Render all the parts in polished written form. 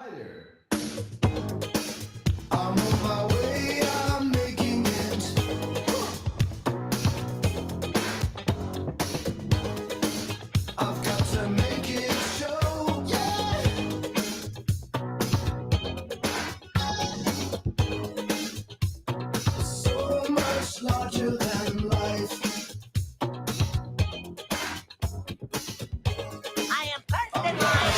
Hi there. I'm on my way, I'm making it. I've got to make it show, yeah. So much larger than life. I am first in line.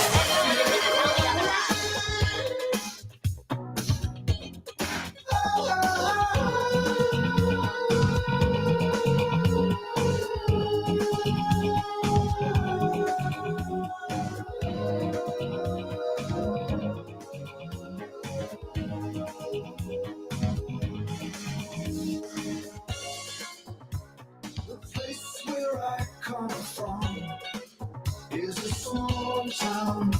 The place where I come from is a small town.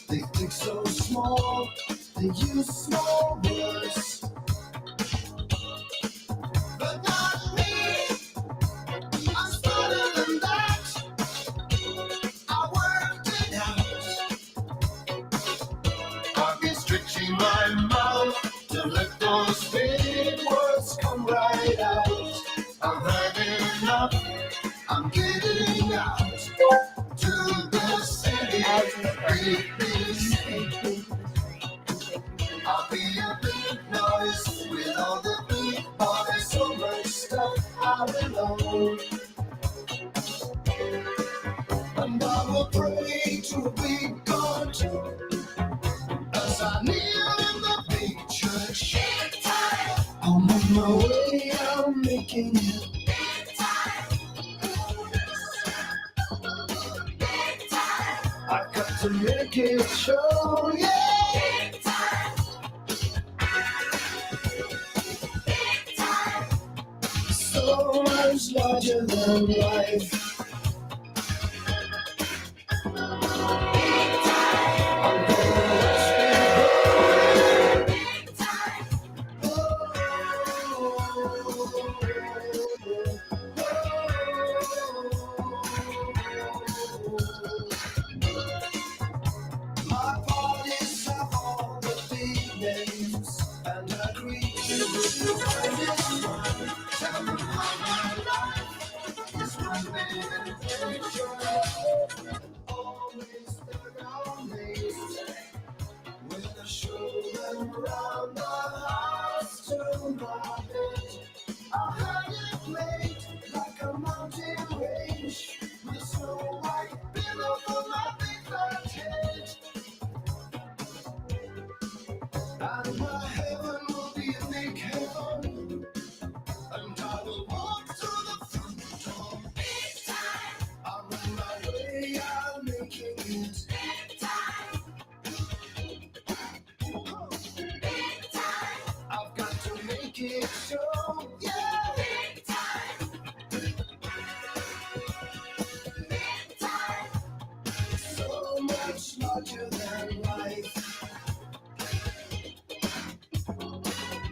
They think so small, they use small words. But not me, I'm smarter than that. I worked it out. I've been stretching my mouth to let those big words come right out. I've had enough, I'm getting out to the city. I'll be a big noise with all the big boys, so much stuff I will own. And I will pray to a big God as I kneel in the big church. Big time. I'm on my way, I'm making it. Big time. Big time. I got to make it show, yeah. Big time. Big time. So much larger than life. I'm gonna watch it grow. Big time. My parties have all the big names, and I greet you with this one. Tell me how my life is running and always they're amazed when I show them around the house to my bed. I had it made like a mountain range with a snow white pillow for my big fat head. And my heaven will be a big heaven, and I will walk through the front door. Big time. I'm on my way, I'm making it. Big time. Big time. I've got to make it show, yeah. Big time. Big time. So much larger than life.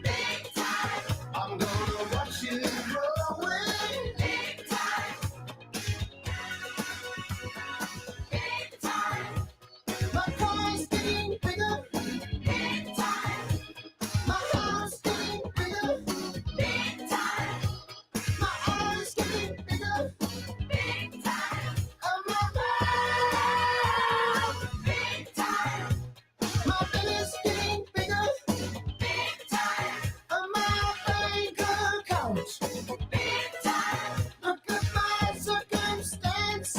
Big time. I'm gonna watch it grow away. Big time. Big time. My car's getting bigger. Big time. My house getting bigger. Big time. My eyes getting bigger. Big time. And my mouth. Big time. My belly's getting bigger. Big time. And my bank account. Big time. Look at my circumstance.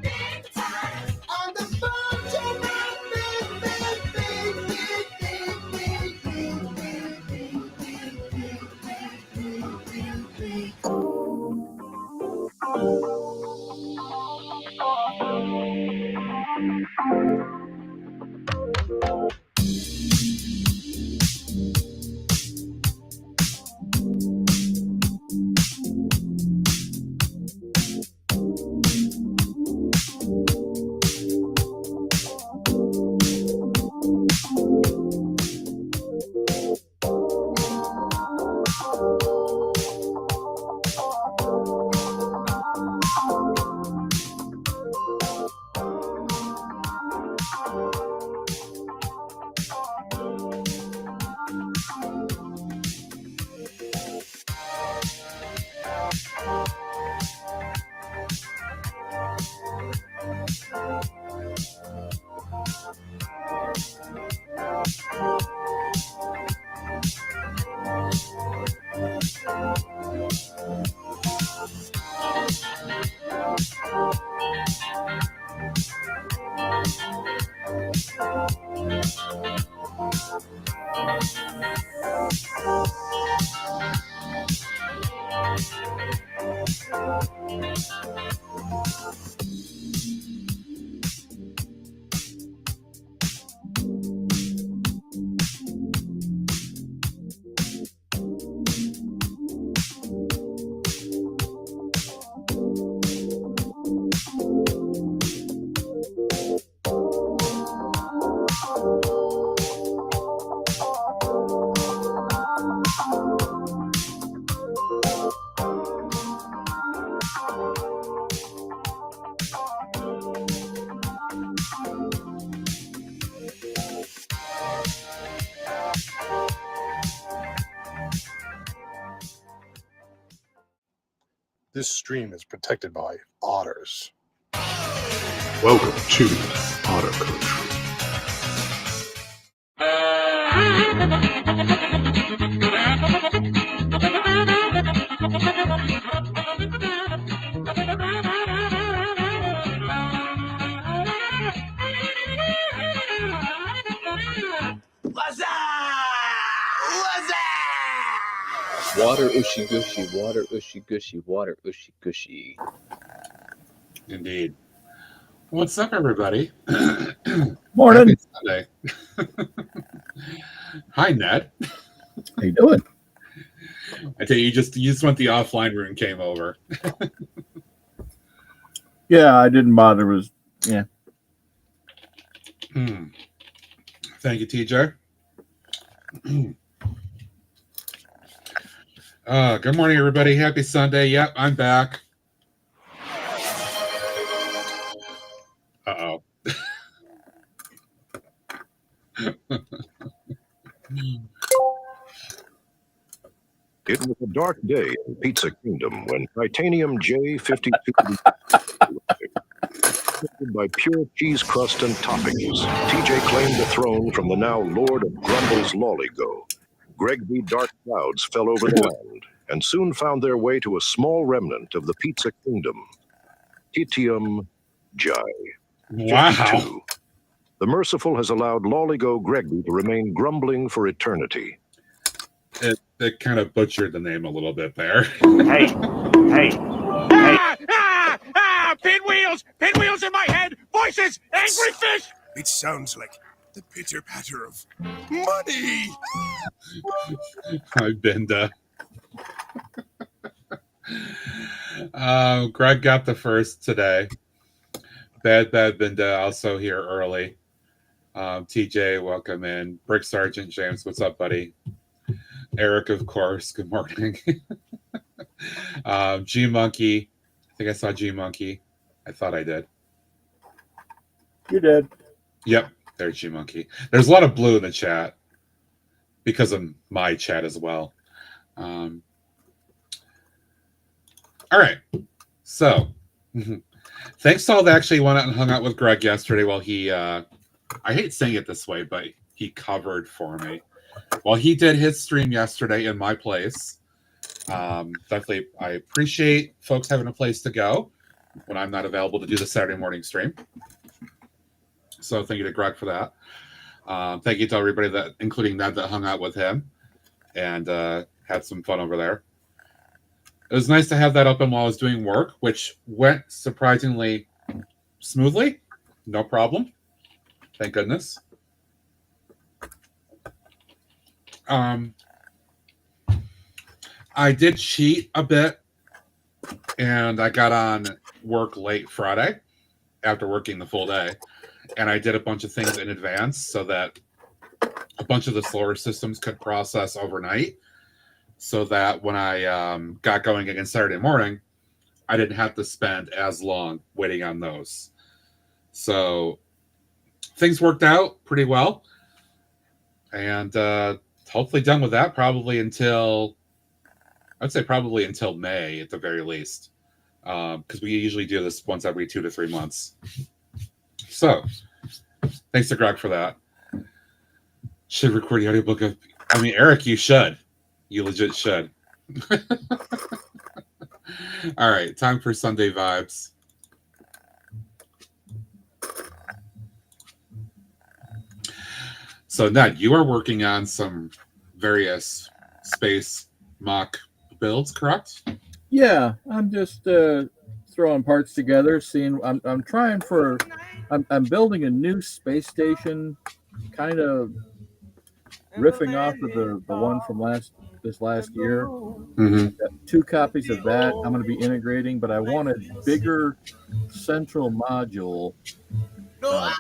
Big time. And the bunch of my big. This stream is protected by otters. Welcome to Otter Country. Water ushy gushy, water ushy gushy, water ushy gushy. Indeed. What's up, everybody? Morning. Happy Sunday. Hi, Ned. How you doing? I tell you, you just went the offline room, came over. Yeah, I didn't bother. It was yeah. Thank you, TJ. Good morning, everybody. Happy Sunday. Yep, I'm back. Uh-oh. It was a dark day in Pizza Kingdom when Titanium J52 by pure cheese crust and toppings. TJ claimed the throne from the now Lord of Grumble's Lollygo. Greg V. Dark Clouds fell over the land and soon found their way to a small remnant of the Pizza Kingdom. Titium Jai. Wow. 52. The Merciful has allowed Lollygo Gregby to remain grumbling for eternity. It kind of butchered the name a little bit there. Hey. Pinwheels in my head! Voices! Angry fish! It sounds like the pitter-patter of money! Hi, Binda. Greg got the first today. Bad Binda also here early. TJ, welcome in. Brick Sergeant James, what's up, buddy? Eric, of course, good morning. G Monkey, I think I saw G Monkey. I thought I did. You did. Yep, there's G Monkey. There's a lot of blue in the chat because of my chat as well. All right, so thanks to all that actually went out and hung out with Greg yesterday while he, I hate saying it this way, but he covered for me. While he did his stream yesterday in my place. Definitely, I appreciate folks having a place to go when I'm not available to do the Saturday morning stream. So thank you to Greg for that. Thank you to everybody that, including Ned, that hung out with him and had some fun over there. It was nice to have that open while I was doing work, which went surprisingly smoothly. No problem. Thank goodness. I did cheat a bit, and I got on work late Friday after working the full day, and I did a bunch of things in advance so that a bunch of the slower systems could process overnight, so that when I got going again Saturday morning, I didn't have to spend as long waiting on those. So things worked out pretty well, and hopefully done with that probably until... I'd say probably until May at the very least, because we usually do this once every 2 to 3 months. So, thanks to Greg for that. Should record the audiobook of... I mean, Eric, you should. You legit should. All right, time for Sunday vibes. So, Ned, you are working on some various space MOC builds, correct? Yeah, I'm just throwing parts together, seeing. I'm trying for. I'm building a new space station, kind of riffing off of the one from this last year. Mm-hmm. Got 2 copies of that. I'm going to be integrating, but I want a bigger central module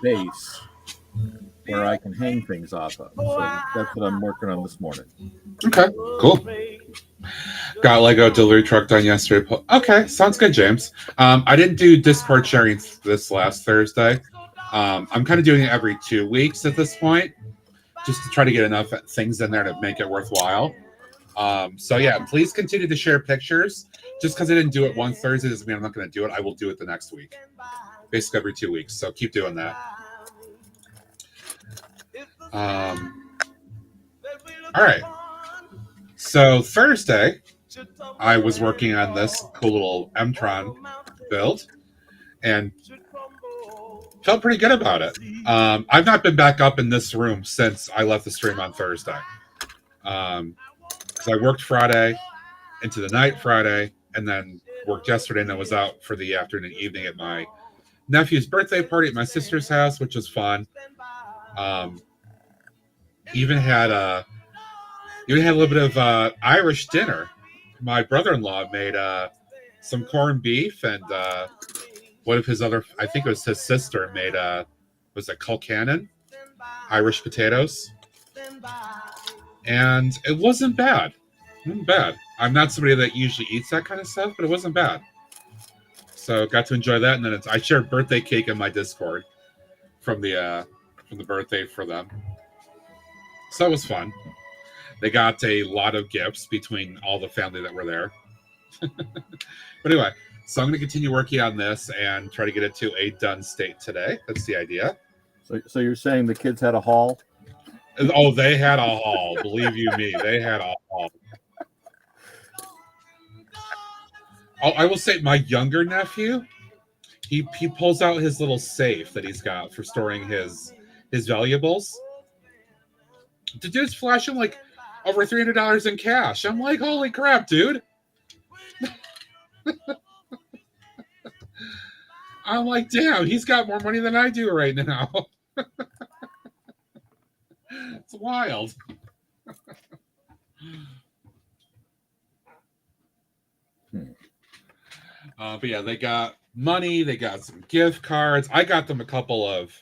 base where I can hang things off of. So that's what I'm working on this morning. Okay, cool. Got Lego delivery truck done yesterday. Okay, sounds good, James. I didn't do Discord sharing this last Thursday. I'm kind of doing it every 2 weeks at this point, just to try to get enough things in there to make it worthwhile. So yeah, please continue to share pictures. Just because I didn't do it one Thursday doesn't mean I'm not going to do it. I will do it the next week, basically every 2 weeks. So keep doing that. All right. So Thursday, I was working on this cool little M-TRON build, and felt pretty good about it. I've not been back up in this room since I left the stream on Thursday. Because I worked Friday into the night Friday, and then worked yesterday, and then was out for the afternoon and evening at my nephew's birthday party at my sister's house, which was fun. Even had a little bit of Irish dinner. My brother-in-law made some corned beef, and one of his other, I think it was his sister, made was it Kilcannon? Irish potatoes. And it wasn't bad. It wasn't bad. I'm not somebody that usually eats that kind of stuff, but it wasn't bad. So got to enjoy that, and then I shared birthday cake in my Discord from the birthday for them. So that was fun. They got a lot of gifts between all the family that were there. But anyway, so I'm going to continue working on this and try to get it to a done state today. That's the idea. So you're saying the kids had a haul? Oh, they had a haul. Believe you me, they had a haul. Oh, I will say my younger nephew, he pulls out his little safe that he's got for storing his valuables. The dude's flashing like over $300 in cash. I'm like, holy crap, dude. I'm like, damn, he's got more money than I do right now. It's wild. But yeah, they got money. They got some gift cards. I got them a couple of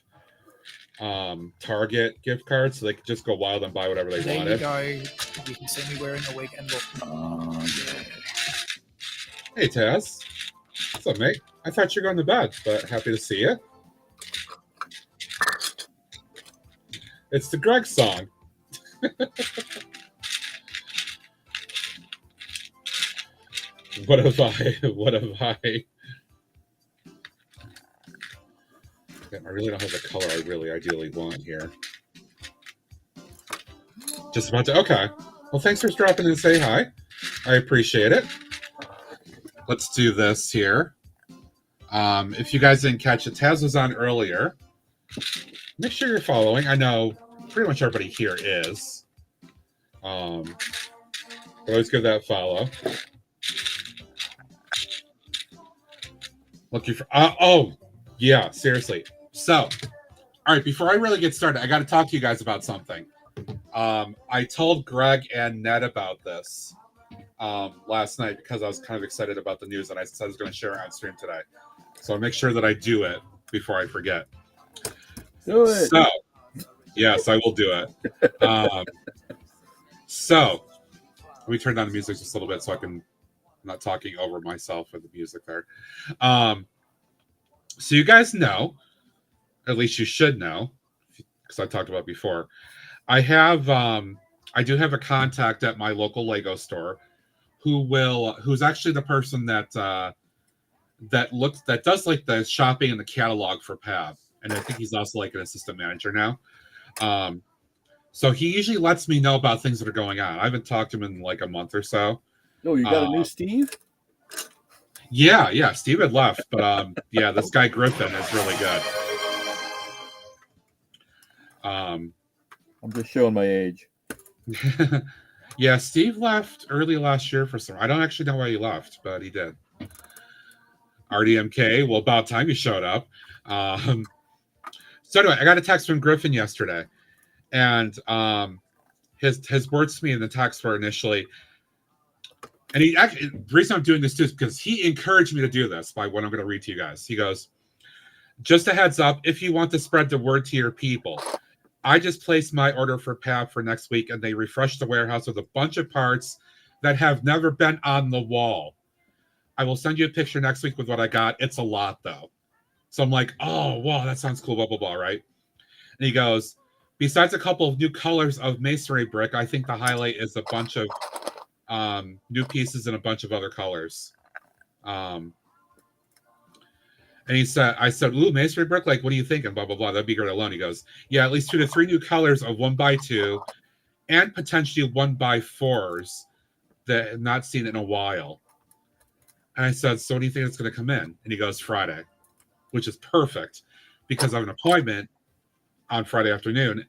Target gift cards, so they could just go wild and buy whatever they wanted. You can see me wearing a weekend look. Hey, Taz. What's up, mate? I thought you were going to bed, but happy to see you. It's the Greg song. What have I? Damn, I really don't have the color I really ideally want here. Just about to. Okay. Well, thanks for dropping in and say hi. I appreciate it. Let's do this here. If you guys didn't catch it, Taz was on earlier. Make sure you're following. I know pretty much everybody here is. Always give that a follow. Looking for. Oh, yeah. Seriously. So, all right. Before I really get started, I got to talk to you guys about something. I told Greg and Ned about this last night because I was kind of excited about the news, and I said I was going to share it on stream today. So I'll make sure that I do it before I forget. Do it. So, yes, I will do it. So, let me turn down the music just a little bit so I'm not talking over myself with the music there. So you guys know, at least you should know, because I talked about it before. I do have a contact at my local Lego store who's actually the person that does like the shopping and the catalog for PAB, and I think he's also like an assistant manager now. So he usually lets me know about things that are going on. I haven't talked to him in like a month or so. Oh, you got a new Steve? Yeah, Steve had left, but yeah, this guy Griffin is really good. I'm just showing my age. Yeah, Steve left early last year for some. I don't actually know why he left, but he did. RDMK. Well, about time he showed up. So anyway, I got a text from Griffin yesterday, and his words to me in the text were initially, and he actually, the reason I'm doing this too is because he encouraged me to do this by what I'm going to read to you guys. He goes, "Just a heads up, if you want to spread the word to your people, I just placed my order for PAB for next week, and they refreshed the warehouse with a bunch of parts that have never been on the wall. I will send you a picture next week with what I got. It's a lot, though." So I'm like, oh, wow, that sounds cool, blah, blah, blah, right? And he goes, "Besides a couple of new colors of masonry brick, I think the highlight is a bunch of new pieces in a bunch of other colors. And he said, I said, ooh, masonry brick, like, what do you think? And blah, blah, blah. That'd be great alone. He goes, yeah, at least 2 to 3 new colors of 1x2 and potentially 1x4s that I've not seen in a while. And I said, so what do you think it's going to come in? And he goes, Friday, which is perfect because I have an appointment on Friday afternoon,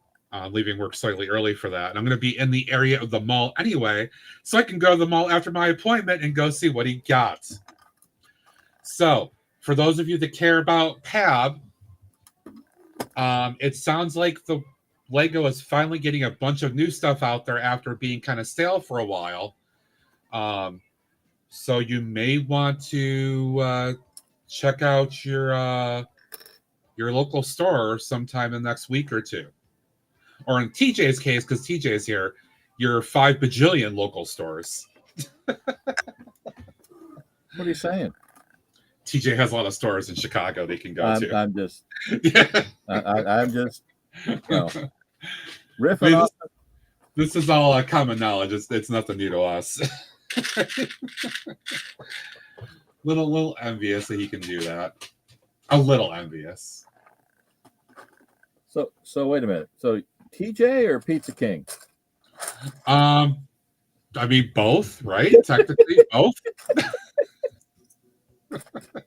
leaving work slightly early for that. And I'm going to be in the area of the mall anyway, so I can go to the mall after my appointment and go see what he got. So for those of you that care about PAB, it sounds like the Lego is finally getting a bunch of new stuff out there after being kind of stale for a while. So you may want to check out your local store sometime in the next week or two. Or in TJ's case, because TJ's here, your 5 bajillion local stores. What are you saying? TJ has a lot of stores in Chicago they can go to. I'm just, I'm just, riffing off. This is all common knowledge. It's nothing new to us. little envious that he can do that. A little envious. So wait a minute. So TJ or Pizza King? I mean both, right? Technically both.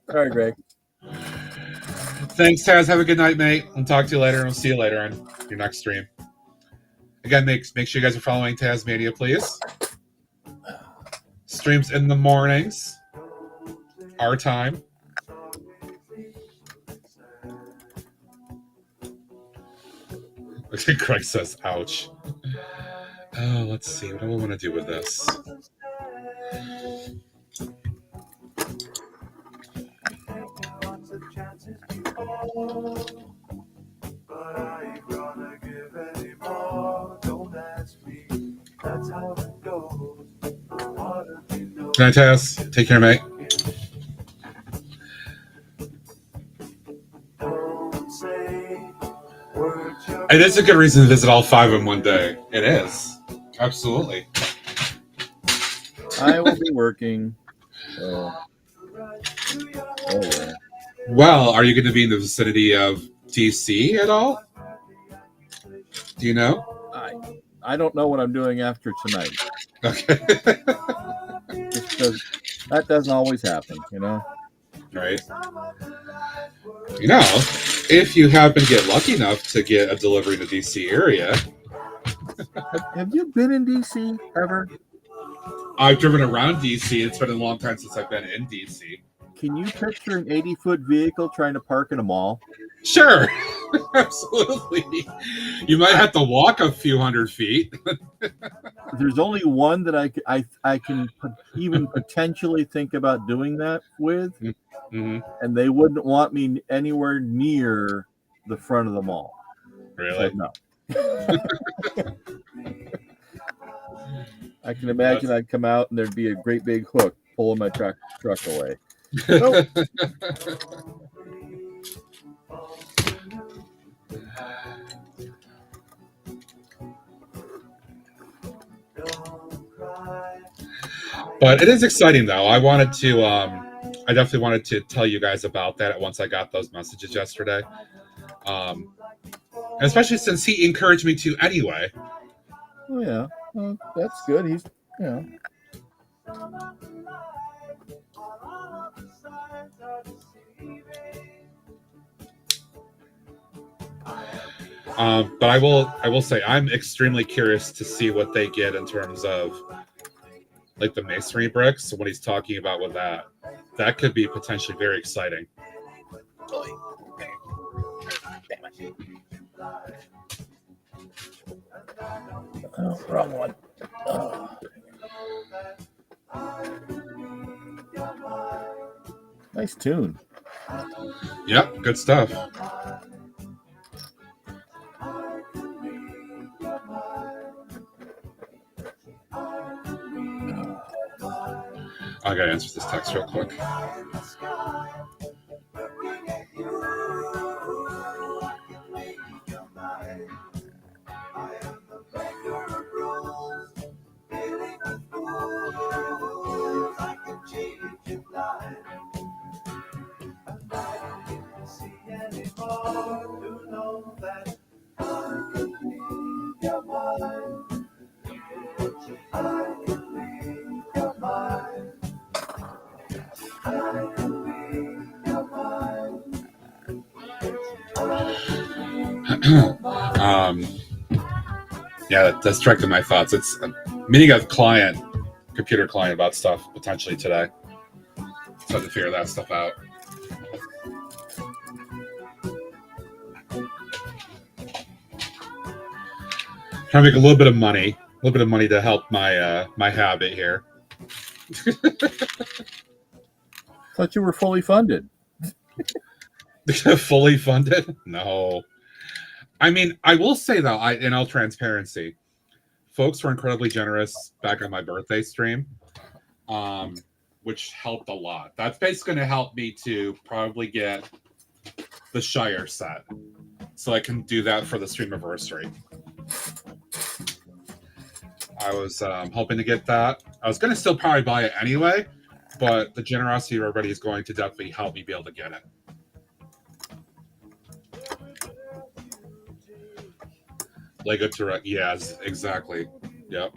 Sorry, Greg. Thanks, Taz. Have a good night, mate. I'll talk to you later, and we'll see you later on your next stream. Again, make sure you guys are following Tasmania, please. Streams in the mornings. Our time. Craig says, ouch. Oh, let's see. What do I want to do with this? Good night, Taz. Take care, mate. It is a good reason to visit all 5 in one day. It is. Absolutely. I will be working. Well, are you going to be in the vicinity of DC at all? Do you know? I don't know what I'm doing after tonight. Okay. That doesn't always happen, you know? Right. You know, if you happen to get lucky enough to get a delivery to DC area. Have you been in DC ever? I've driven around DC. It's been a long time since I've been in DC. Can you picture an 80-foot vehicle trying to park in a mall? Sure. Absolutely. You might have to walk a few hundred feet. There's only one that I can even potentially think about doing that with, mm-hmm. and they wouldn't want me anywhere near the front of the mall. Really? So, no. I can imagine I'd come out and there'd be a great big hook pulling my truck away. Nope. But it is exciting, though. I definitely wanted to tell you guys about that once I got those messages yesterday. And especially since he encouraged me to anyway. Oh, yeah. Well, that's good. He's, you know. But I will say I'm extremely curious to see what they get in terms of like the masonry bricks. What he's talking about with that could be potentially very exciting. Oh, wrong one. Oh. Nice tune. Yep, good stuff. I gotta answer this text real quick. hard to know that I could be your mind. I could be your mind. I could be your mind. Yeah, that's directed my thoughts. It's meeting a computer client about stuff potentially today. So I have to figure that stuff out. Trying to make a little bit of money to help my my habit here. Thought you were fully funded. Fully funded? No. I mean, I will say though, in all transparency, folks were incredibly generous back on my birthday stream, which helped a lot. That's basically going to help me to probably get the Shire set, so I can do that for the streamiversary. I was hoping to get that. I was going to still probably buy it anyway, but the generosity of everybody is going to definitely help me be able to get it. Lego Direct, yes, exactly. Yep.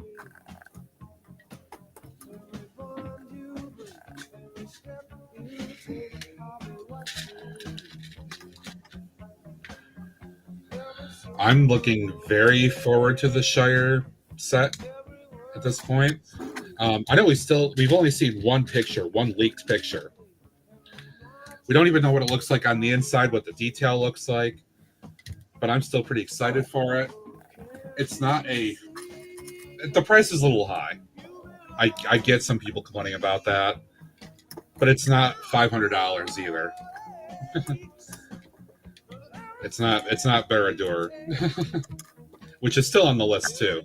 I'm looking very forward to the Shire set at this point. I know we've only seen one leaked picture. We don't even know what it looks like on the inside, what the detail looks like, but I'm still pretty excited for it. It's not the price is a little high. I get some people complaining about that, but it's not $500 either. It's not Baradur, which is still on the list too.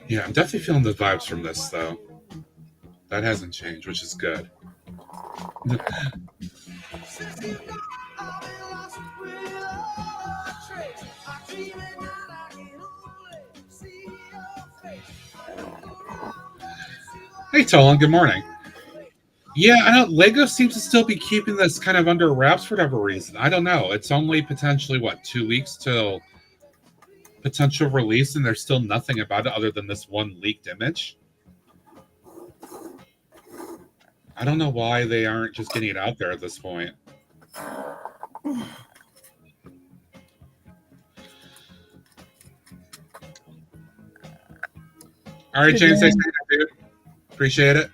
Yeah, I'm definitely feeling the vibes from this though. That hasn't changed, which is good. Hey, Tolan, good morning. Yeah, I know Lego seems to still be keeping this kind of under wraps for whatever reason. I don't know. It's only potentially, 2 weeks till potential release, and there's still nothing about it other than this one leaked image. I don't know why they aren't just getting it out there at this point. All right, James, thanks, dude. Appreciate it.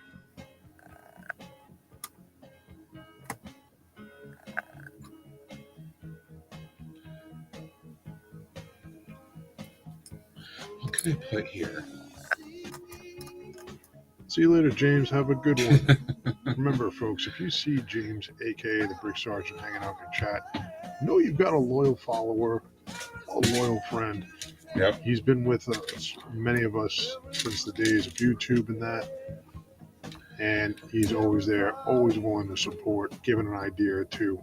What can I put here? See you later, James. Have a good one. Remember, folks, if you see James, a.k.a. the Brick Sergeant, hanging out in your chat, know you've got a loyal follower, a loyal friend. Yep. He's been with us, many of us, since the days of YouTube and that. And he's always there, always willing to support, giving an idea or two.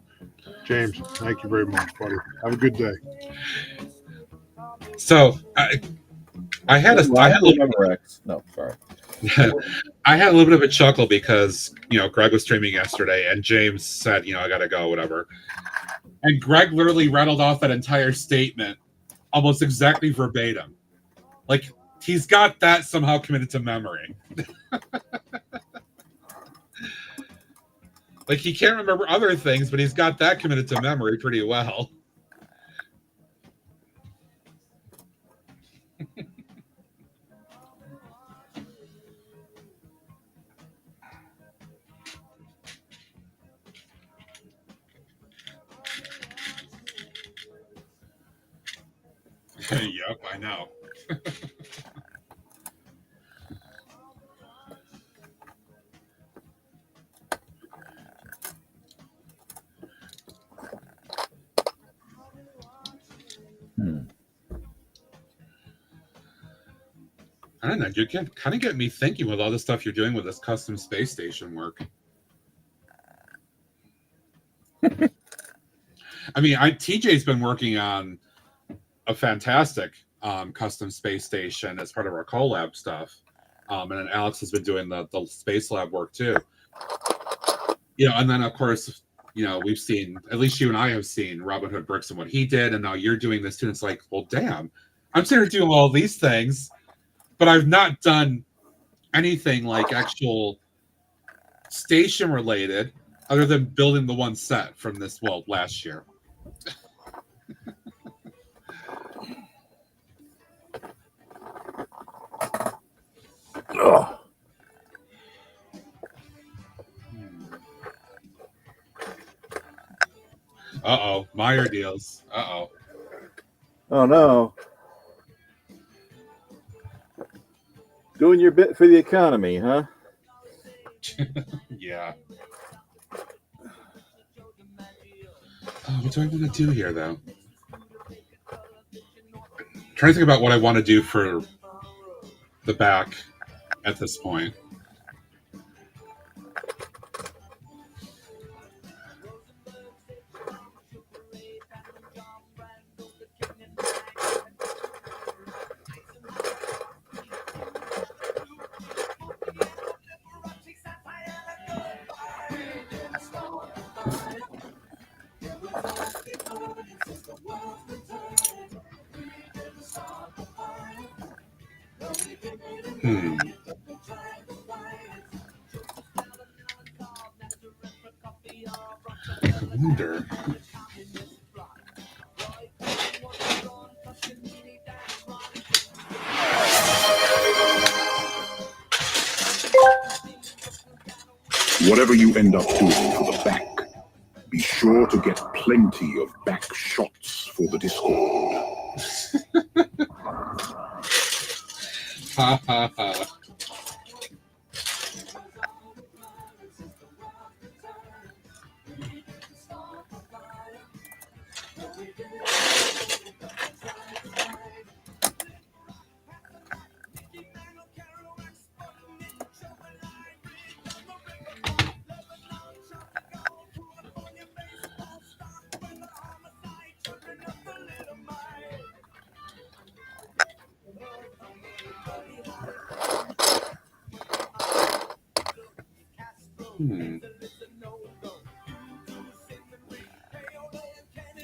James, thank you very much, buddy. Have a good day. So I had a little bit of a chuckle because Greg was streaming yesterday and James said, I gotta go, whatever. And Greg literally rattled off that entire statement almost exactly verbatim. Like he's got that somehow committed to memory. Like he can't remember other things, but he's got that committed to memory pretty well. Yep, I know. I don't know. You can kind of get me thinking with all the stuff you're doing with this custom space station work. I mean, TJ's been working on a fantastic custom space station as part of our collab stuff. And then Alex has been doing the space lab work too. And then of course, we've seen, at least you and I have seen Robin Hood Bricks and what he did, and now you're doing this too. And it's like, well, damn, I'm sitting here doing all these things, but I've not done anything like actual station related other than building the one set from this last year. Uh-oh, Meyer deals. Uh-oh. Oh no. Doing your bit for the economy, huh? Yeah. What do I want to do here, though? I'm trying to think about what I want to do for the back at this point. I wonder. Whatever you end up doing for the back, be sure to get plenty of back shots for the Discord. Ha ha ha.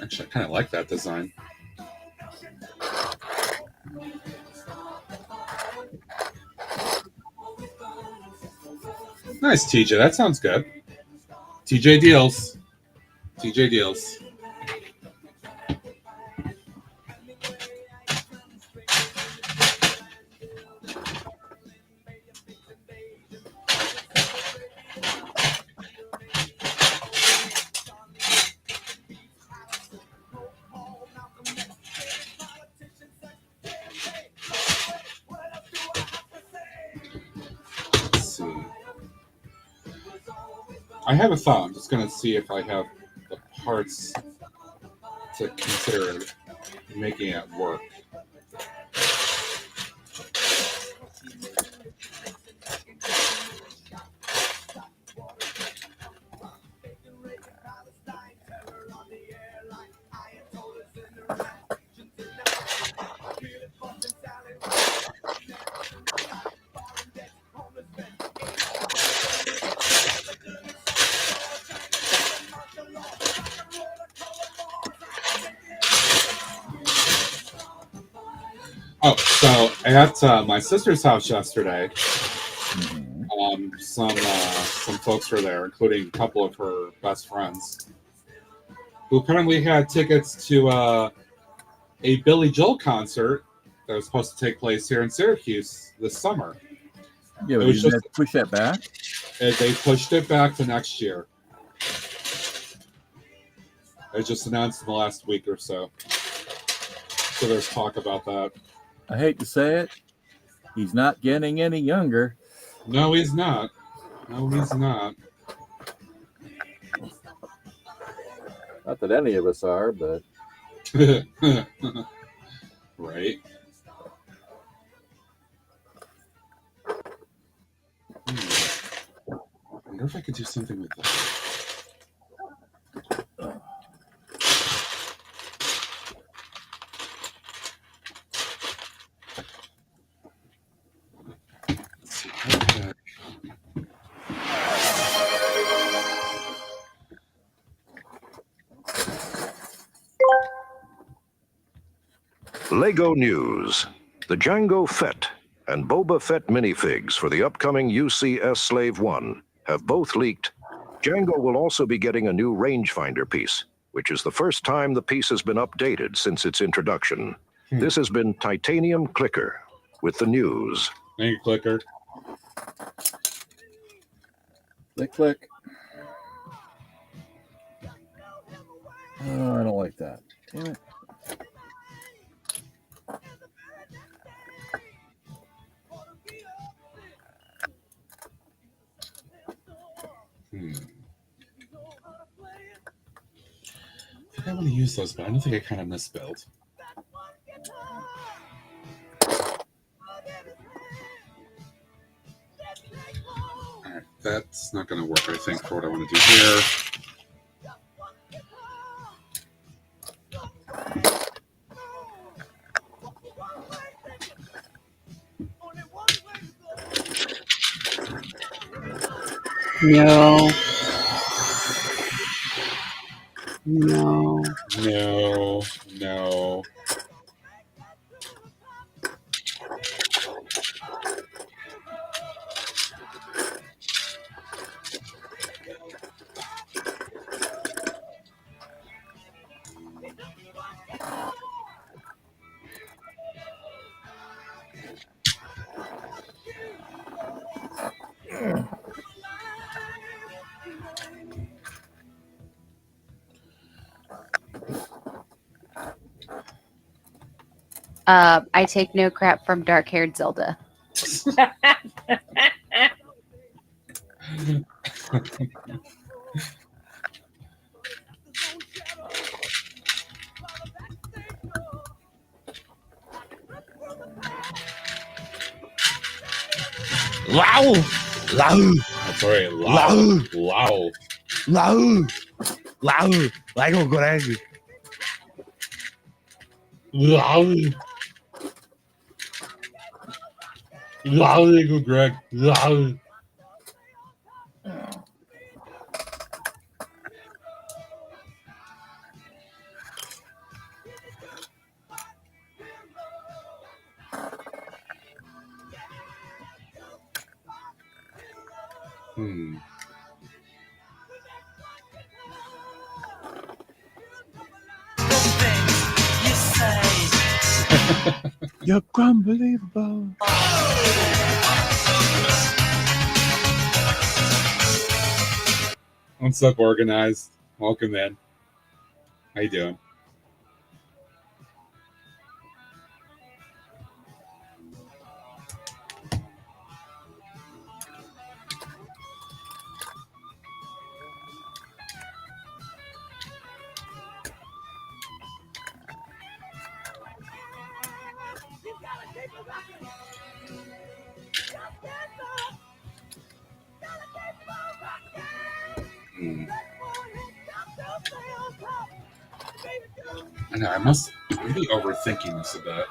Actually, I kind of like that design. Nice, TJ. That sounds good. TJ deals. TJ deals. I have a thought. I'm just going to see if I have the parts to consider making it work. Oh, so at my sister's house yesterday, some folks were there, including a couple of her best friends, who apparently had tickets to a Billy Joel concert that was supposed to take place here in Syracuse this summer. Yeah, but you push that back? They pushed it back to next year. It just announced in the last week or so. So there's talk about that. I hate to say it, he's not getting any younger. No, he's not. No, he's not. Not that any of us are, but... Right. I wonder if I could do something with that. Lego News. The Jango Fett and Boba Fett minifigs for the upcoming UCS Slave 1 have both leaked. Jango will also be getting a new rangefinder piece, which is the first time the piece has been updated since its introduction. This has been Titanium Clicker with the news. Thank you, Clicker. Click. Oh, I don't like that. Damn it. I think I want to use those, but I don't think I kind of misspelled. Alright, that's not going to work, I think, for what I want to do here. No. No. No. I take no crap from dark-haired Zelda. Wow! Loud! That's right. Loud. Loud! Lego Greg! Loud, Lego Greg. Loud. You're unbelievable. What's up, Organized? Welcome in. How you doing? I know, I'm be overthinking this a bit.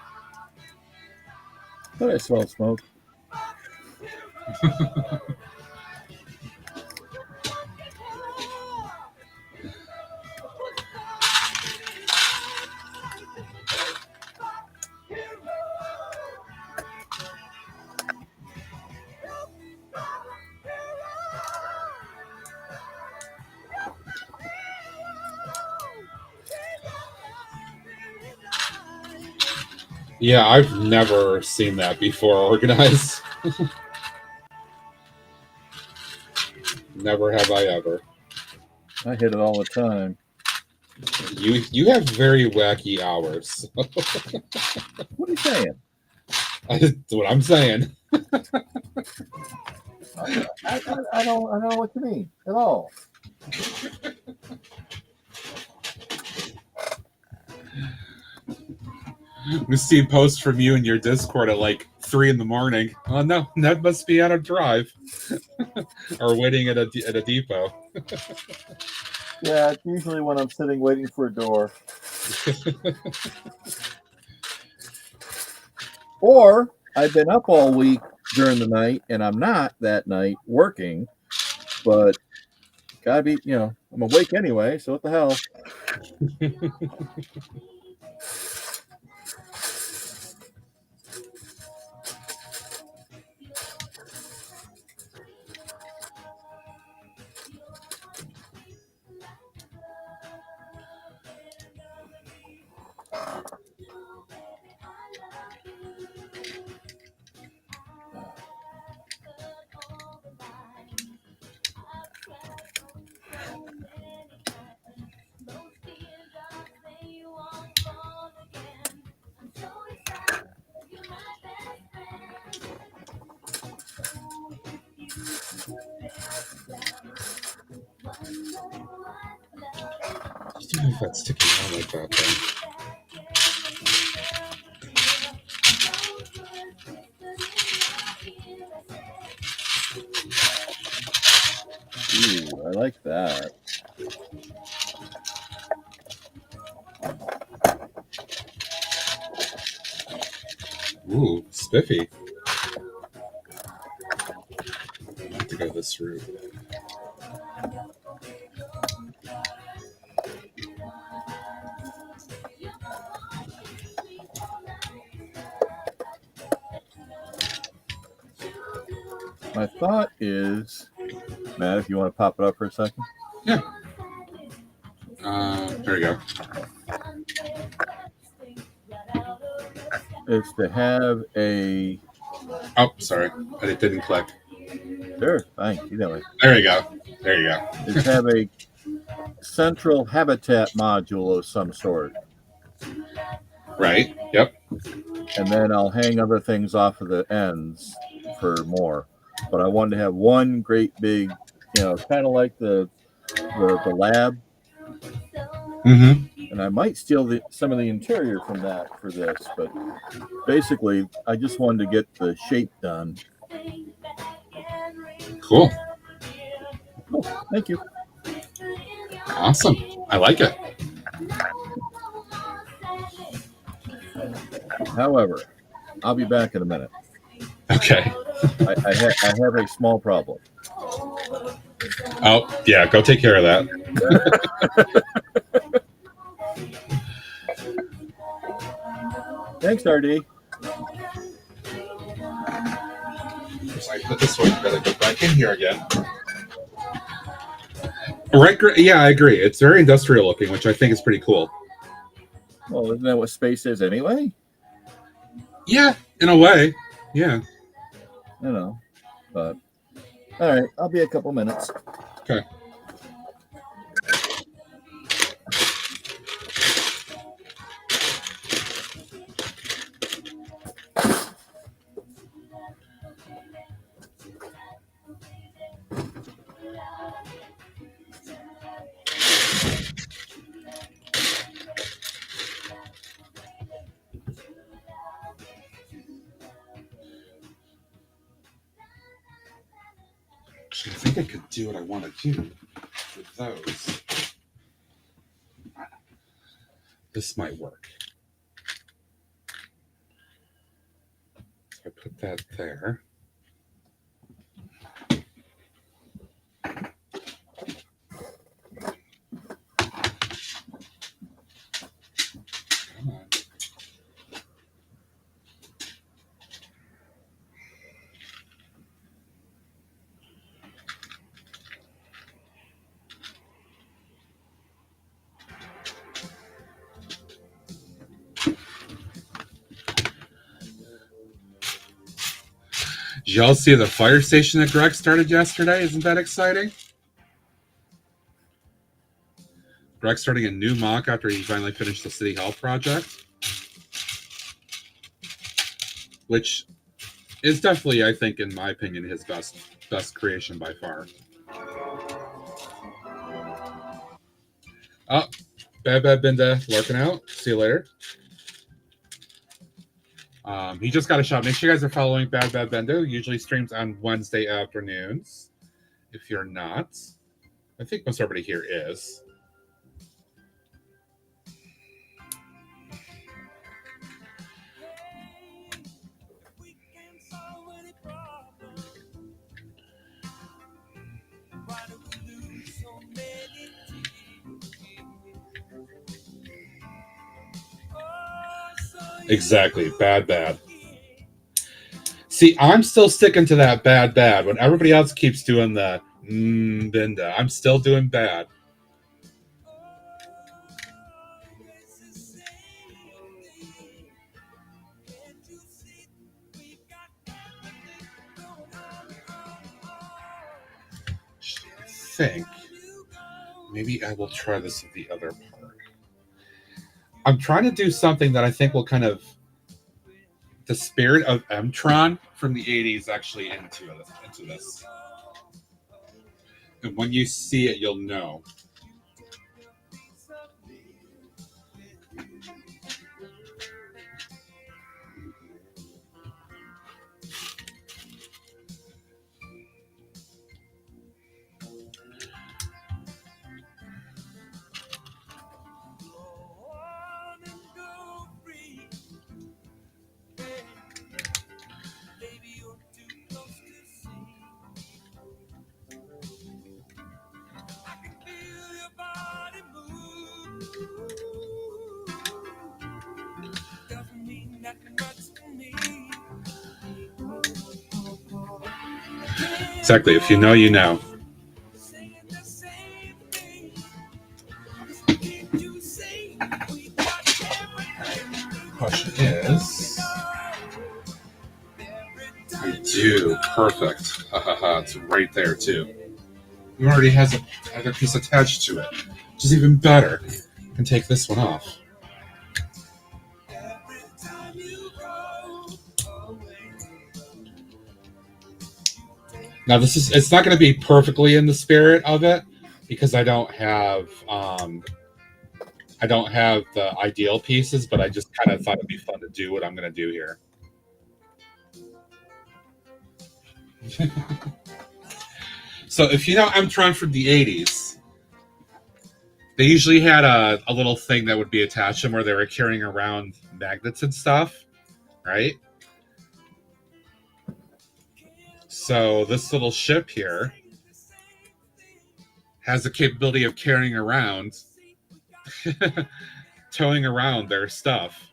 But I smell smoke. Yeah, I've never seen that before, Organized. Never have I ever. I hit it all the time. You have very wacky hours. What are you saying? That's what I'm saying. I don't know what you mean at all. We see posts from you in your Discord at like 3 a.m. Oh no, that must be on a drive or waiting at a depot. Yeah, it's usually when I'm sitting waiting for a door. Or I've been up all week during the night and I'm not that night working, but gotta be, I'm awake anyway, so what the hell? Even if that's sticking out like that, then. Ooh, I like that. Ooh, spiffy. I have to go this route. My thought is, Matt, if you want to pop it up for a second. Yeah. There you go. Is to have a. Oh, sorry. It didn't click. Sure, fine. Either way. There you go. There you go. Is have a central habitat module of some sort. Right. Yep. And then I'll hang other things off of the ends for more. But I wanted to have one great big, kind of like the lab. Mm-hmm. And I might steal some of the interior from that for this, but basically I just wanted to get the shape done. Cool. Thank you. Awesome. I like it. However, I'll be back in a minute. Okay. I have a small problem. Oh, yeah. Go take care of that. Thanks, RD. I put this one, gotta go back in here again. Right, yeah, I agree. It's very industrial looking, which I think is pretty cool. Well, isn't that what space is anyway? Yeah, in a way. Yeah. But all right, I'll be a couple minutes. Okay. Actually, I think I could do what I want to do with those. This might work. So I put that there. Come on. Did y'all see the fire station that Greg started yesterday? Isn't that exciting? Greg's starting a new MOC after he finally finished the City Hall project, which is definitely, I think, in my opinion, his best creation by far. Oh, Bad Binda lurking out. See you later. He just got a shot. Make sure you guys are following Bad Bendo. Usually streams on Wednesday afternoons. If you're not, I think most everybody here is. Exactly. Bad. See, I'm still sticking to that bad. When everybody else keeps doing the Binda, I'm still doing bad. I think maybe I will try this with the other part. I'm trying to do something that I think will kind of the spirit of M-TRON from the 80s actually into this. And when you see it, you'll know. Exactly. If you know, you know. Question is, I do. Perfect. Ha ha ha. It's right there too. It already has another piece attached to it, which is even better. I can take this one off. Now it's not going to be perfectly in the spirit of it because I don't have the ideal pieces, but I just kind of thought it'd be fun to do what I'm going to do here. So if you know M-TRON from the 80s, they usually had a little thing that would be attached to them where they were carrying around magnets and stuff, right? So this little ship here has the capability of carrying around, towing around their stuff.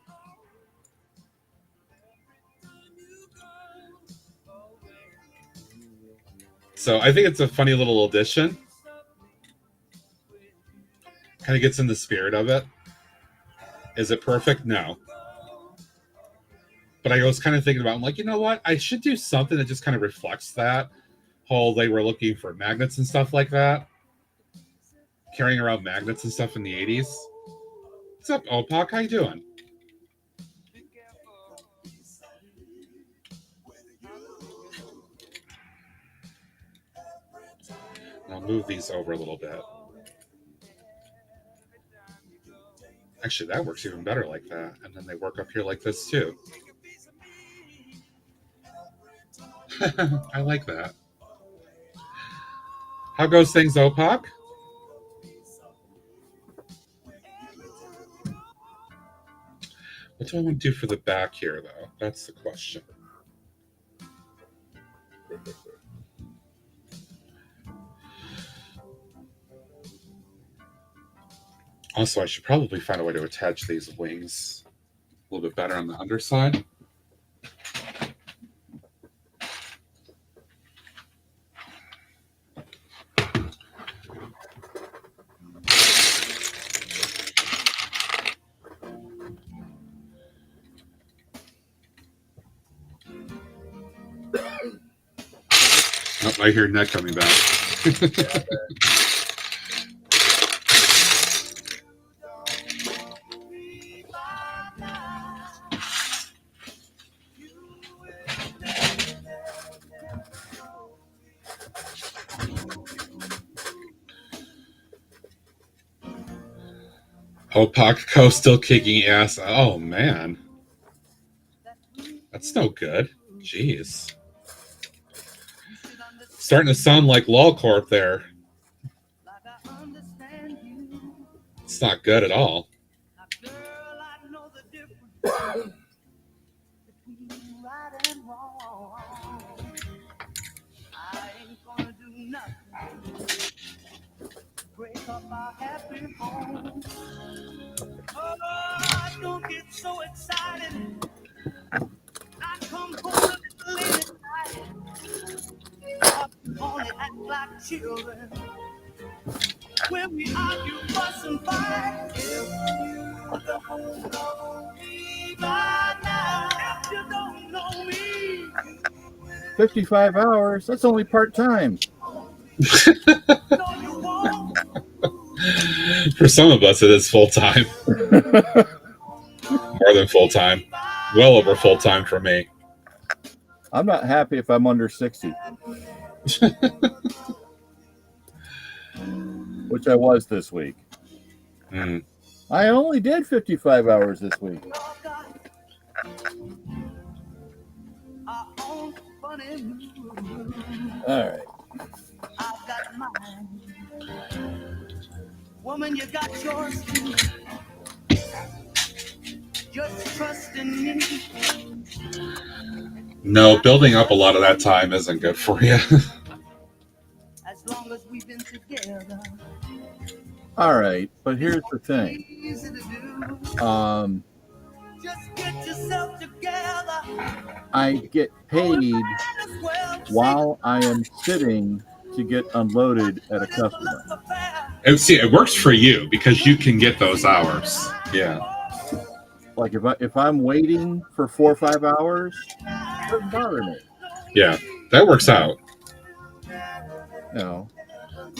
So I think it's a funny little addition. Kind of gets in the spirit of it. Is it perfect? No. But I was kind of thinking about, I'm like, you know what? I should do something that just kind of reflects that whole they were looking for magnets and stuff like that. Carrying around magnets and stuff in the 80s. What's up, Opak? How you doing? I'll move these over a little bit. Actually, that works even better like that. And then they work up here like this too. I like that. How goes things, Opak? What do I want to do for the back here, though? That's the question. Also, I should probably find a way to attach these wings a little bit better on the underside. Oh, I hear Ned coming back. Opakco still kicking ass. Oh, man. That's no good. Jeez. Starting to sound like LOLcorp there. It's not good at all. Don't get so excited. I come home a little late at night. Only act like children. When we argue, fuss and fight. If you don't know me by now, if you don't know me. 55 hours, that's only part-time. For some of us, it is full-time. More than full-time. Well over full-time for me. I'm not happy if I'm under 60. Which I was this week. Mm. I only did 55 hours this week. All right. I've got mine. Woman, you got yours too. Just trust in me. No, building up a lot of that time isn't good for you. As long as we've been together. All right, but here's the thing. I get paid while I am sitting to get unloaded at a customer. And see, it works for you because you can get those hours. Yeah. Like if I'm waiting for 4 or 5 hours, it doesn't bother me. Yeah, that works out.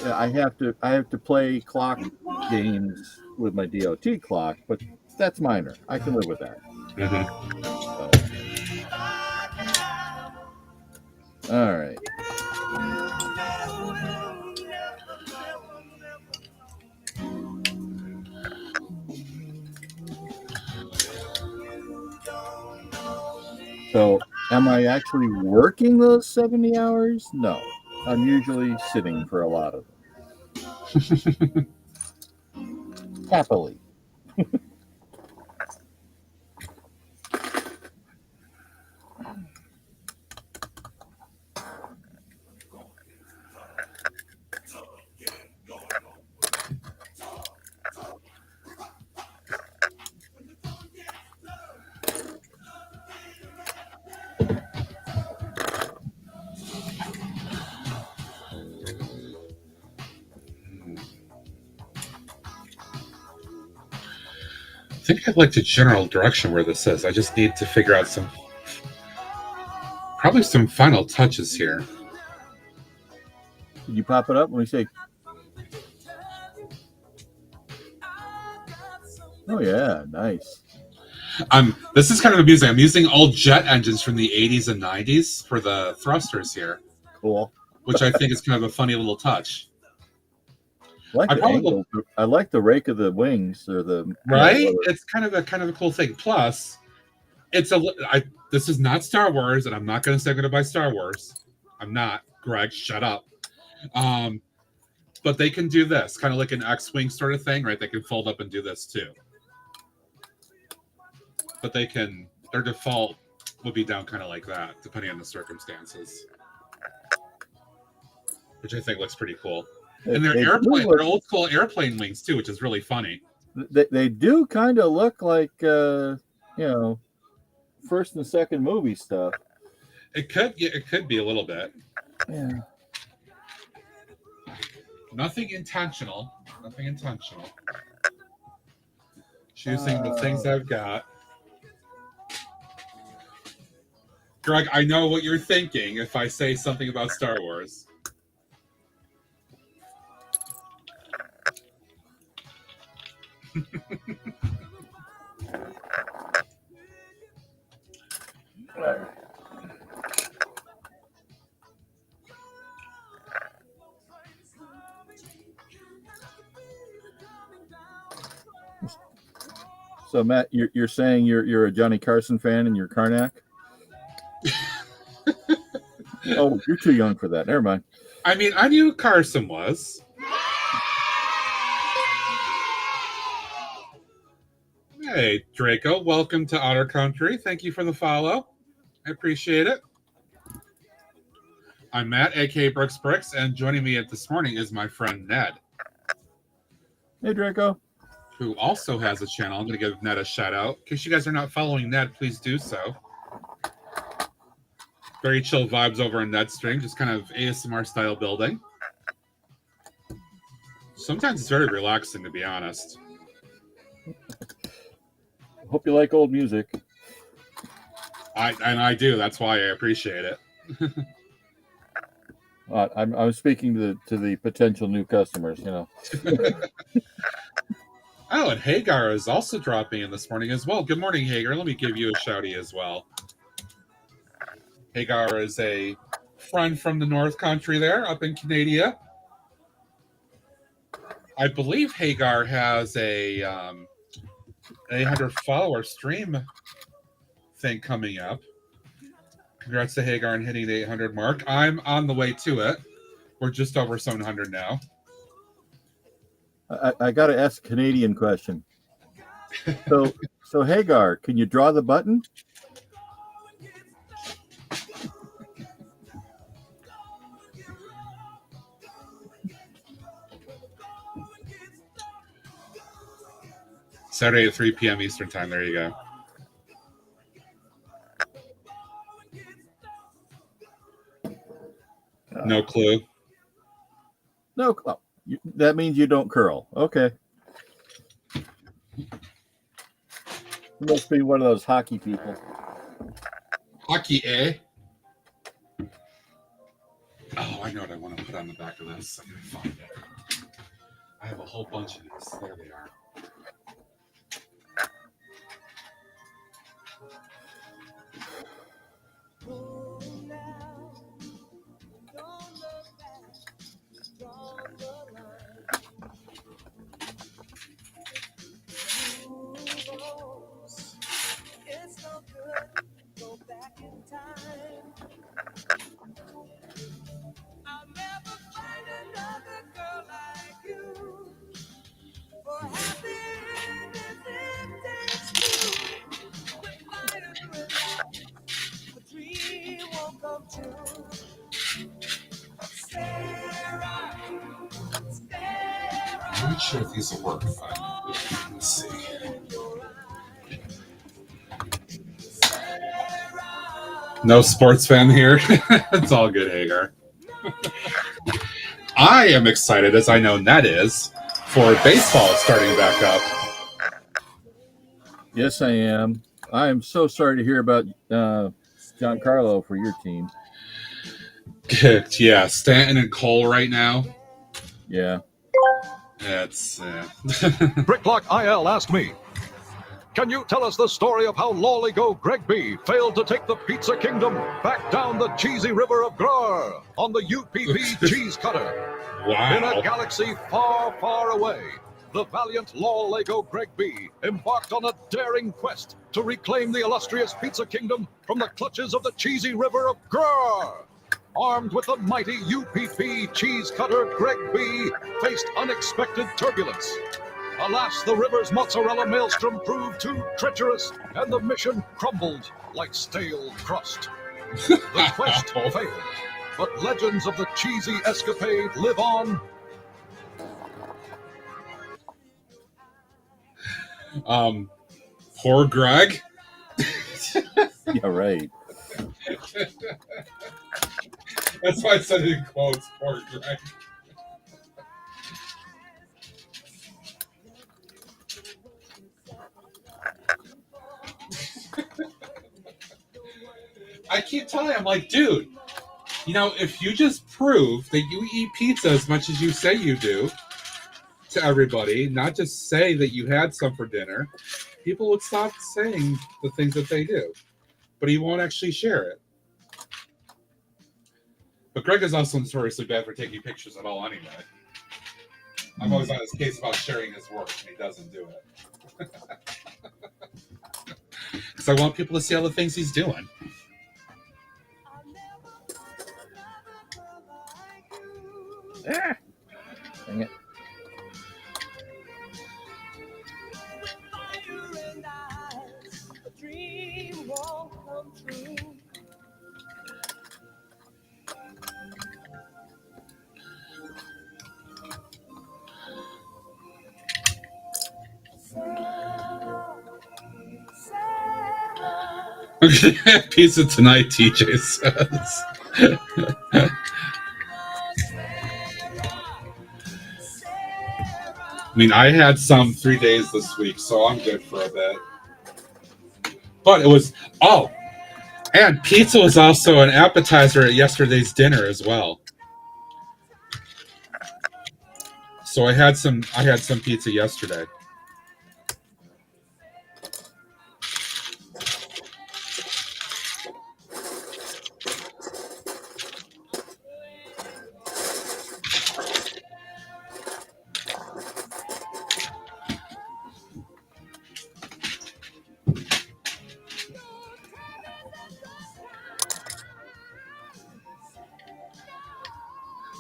I have to play clock games with my DOT clock, but that's minor. I can live with that. Mm-hmm. All right. So, am I actually working those 70 hours? No. I'm usually sitting for a lot of them. Happily. I think I like the general direction where this is. I just need to figure out probably some final touches here. Did you pop it up when we say? Oh yeah, nice. This is kind of amusing. I'm using old jet engines from the 80s and 90s for the thrusters here. Cool. Which I think is kind of a funny little touch. I like the rake of the wings or the right. It's kind of a cool thing. Plus, this is not Star Wars, and I'm not going to say goodbye Star Wars. I'm not. Greg, shut up. But they can do this, kind of like an X-wing sort of thing, right? They can fold up and do this too. But their default would be down kind of like that, depending on the circumstances. Which I think looks pretty cool. And they're old school airplane wings too, which is really funny. They do kind of look like first and second movie stuff. It could be a little bit. Yeah. Nothing intentional. Choosing the things I've got. Greg, I know what you're thinking if I say something about Star Wars. So Matt, you're saying you're a Johnny Carson fan and you're Karnak? Oh, you're too young for that. Never mind. I mean, I knew who Carson was. Hey, Draco, welcome to Otter Country. Thank you for the follow. I appreciate it. I'm Matt, aka Brooks, and joining me this morning is my friend Ned. Hey, Draco. Who also has a channel. I'm going to give Ned a shout out. In case you guys are not following Ned, please do so. Very chill vibes over in Ned's stream, just kind of ASMR style building. Sometimes it's very relaxing, to be honest. Hope you like old music. I do. That's why I appreciate it. I'm speaking to the potential new customers, Oh, and Hagar is also dropping in this morning as well. Good morning, Hagar. Let me give you a shouty as well. Hagar is a friend from the North Country there, up in Canada. I believe Hagar has a 800 follower stream thing coming up. Congrats to Hagar on hitting the 800 mark. I'm on the way to it. We're just over 700 now. I got to ask a Canadian question. So Hagar, can you draw the button? Saturday at 3 p.m. Eastern time. There you go. No clue. No, that means you don't curl. Okay. You must be one of those hockey people. Hockey, eh? Oh, I know what I want to put on the back of this. I'm going to find it. I have a whole bunch of these. There they are. It's no good, go back in time. I'll never find another girl like you. For happiness it takes two. With fire and light, the dream won't come true. Sarah, Sarah. I'm not sure if these will work, but let's see. No sports fan here. It's all good, Hagar. I am excited, as I know Ned is, for baseball starting back up. Yes, I am. I am so sorry to hear about Giancarlo for your team. Yeah, Stanton and Cole right now. Yeah. That's Bricklock IL asked me, can you tell us the story of how Lawley-Go Greg B failed to take the Pizza Kingdom back down the cheesy river of Grar on the UPP cheese cutter? Wow. In a galaxy far, far away, the valiant Lawley-Go Greg B embarked on a daring quest to reclaim the illustrious Pizza Kingdom from the clutches of the cheesy river of Grar. Armed with the mighty UPP cheese cutter, Greg B faced unexpected turbulence. Alas, the river's mozzarella maelstrom proved too treacherous, and the mission crumbled like stale crust. The quest failed, but legends of the cheesy escapade live on. Poor Greg. Yeah, right. That's why I said it in quotes, poor Greg. I keep telling him, like, dude, you know, if you just prove that you eat pizza as much as you say you do to everybody, not just say that you had some for dinner, people would stop saying the things that they do. But he won't actually share it. But Greg is also notoriously bad for taking pictures at all anyway. I'm always on his case about sharing his work, and he doesn't do it. Because I want people to see all the things he's doing. Ah, dang it. Pizza tonight, TJ says. I mean, I had some 3 days this week, so I'm good for a bit. But it was, and pizza was also an appetizer at yesterday's dinner as well. So I had some pizza yesterday.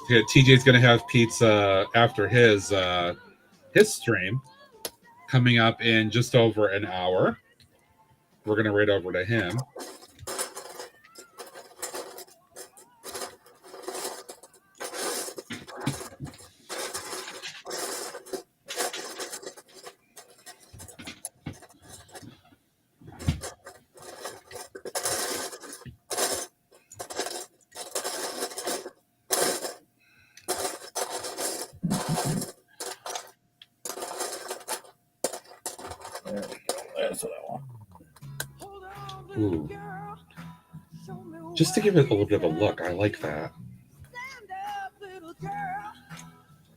Yeah, TJ's gonna have pizza after his stream coming up in just over an hour. We're gonna raid over to him. Ooh. Just to give it a little bit of a look, I like that.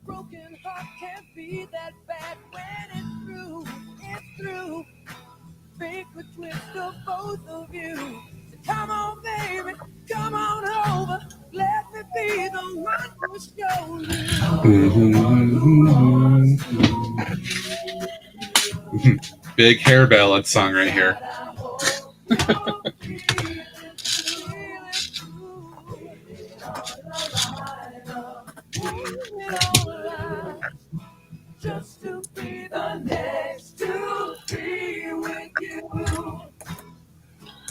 Broken heart can't be that bad when it's through. It's through. Make a twist of both of you. So come on, baby, come on over. Let me be the one to show you. Big hair ballad song right here. Just to be the next to be with you.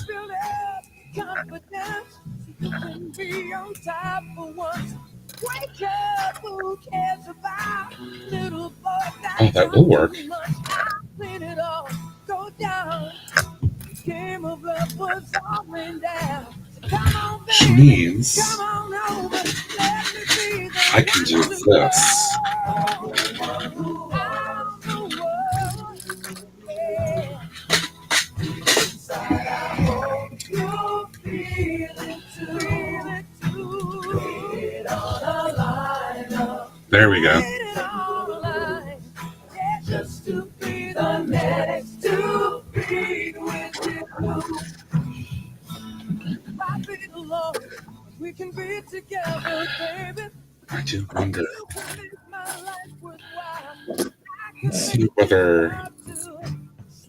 Build up confidence so you can be on top for once. Wake up, who cares about little boy? Oh, that will work. I'll clean it all, go down. The game of love was all went down. So come on, baby, which means come on over. Let me be the I can do this. There we go. Just to be the next to be with you. We can be together, baby. I do wonder. Let's see whether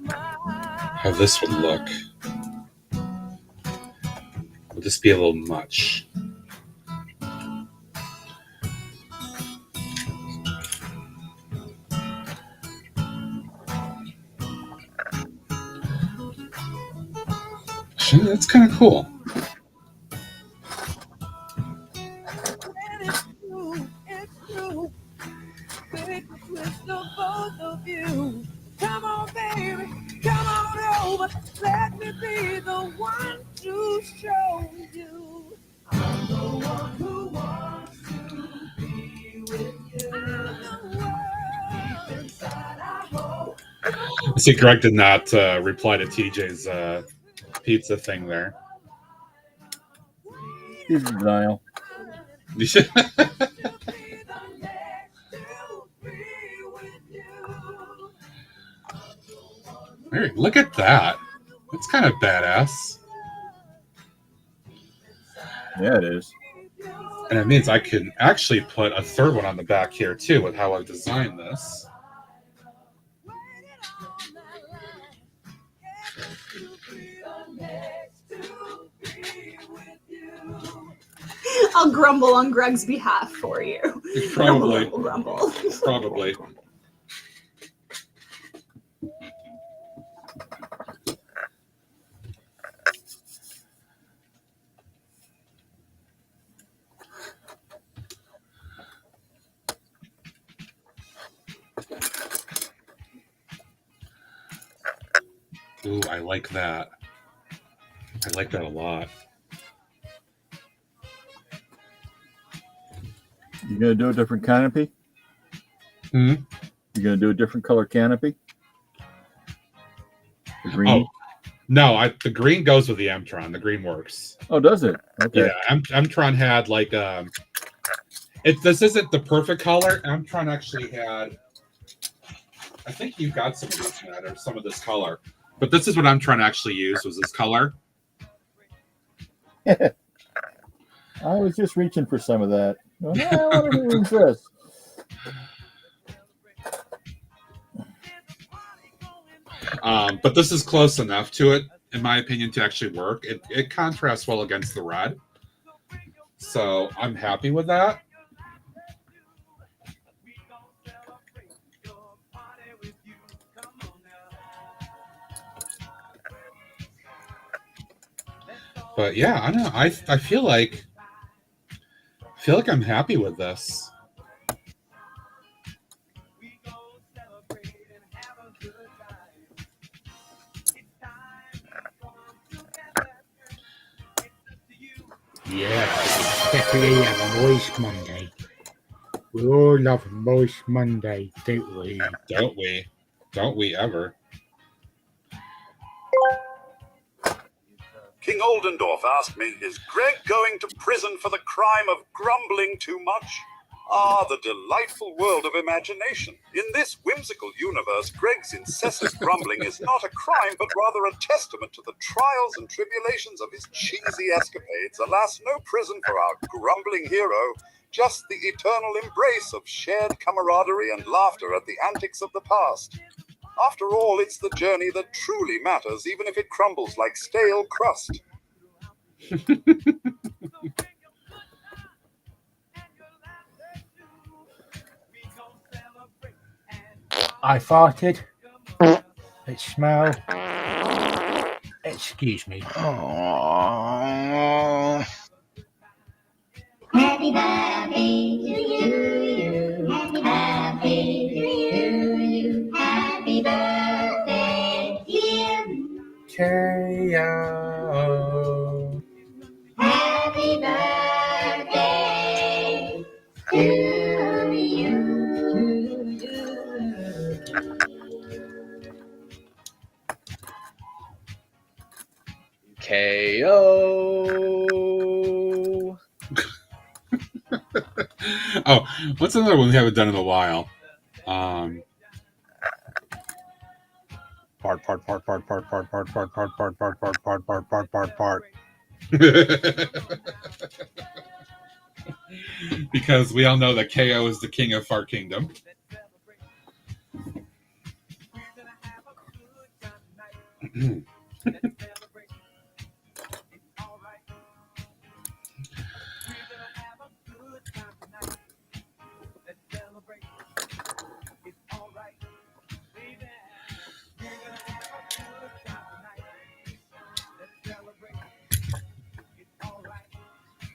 how this would look. Would this be a little much? That's kind of cool. Come on, baby, come on over. Let me be the one to show you. I'm the one who wants to be with you. I'm the one inside, I hope. I see Greg did not reply to TJ's pizza thing there. He's in denial. Hey, look at that. That's kind of badass. Yeah, it is. And it means I can actually put a third one on the back here too with how I've designed this. I'll grumble on Greg's behalf for you. Probably. Grumble. Probably. Ooh, I like that. I like that a lot. You gonna do a different canopy? Hmm? You gonna do a different color canopy? The green? Oh, no, the green goes with the M-TRON. The green works. Oh, does it? Okay. Yeah, M-TRON had like this isn't the perfect color. M-TRON actually had, I think you got some of this, Matt, or some of this color. But this is what M-TRON actually used, was this color. I was just reaching for some of that. Well, I wonder who owns this. But this is close enough to it, in my opinion, to actually work. It contrasts well against the red. So I'm happy with that. But yeah, I don't know. I feel like I'm happy with this. Yes, definitely have a moist Monday. We all love a moist Monday, don't we? Don't we? Don't we ever? King Oldendorf asked me, is Greg going to prison for the crime of grumbling too much? Ah, the delightful world of imagination. In this whimsical universe, Greg's incessant grumbling is not a crime, but rather a testament to the trials and tribulations of his cheesy escapades. Alas, no prison for our grumbling hero, just the eternal embrace of shared camaraderie and laughter at the antics of the past. After all, it's the journey that truly matters, even if it crumbles like stale crust. I farted. It smelled. Excuse me. Oh. Happy birthday to you. Happy birthday to you. Happy birthday, dear K.O. Happy birthday to you. KO. Oh, what's another one we haven't done in a while? Part. Because we all know that KO is the king of Fart Kingdom.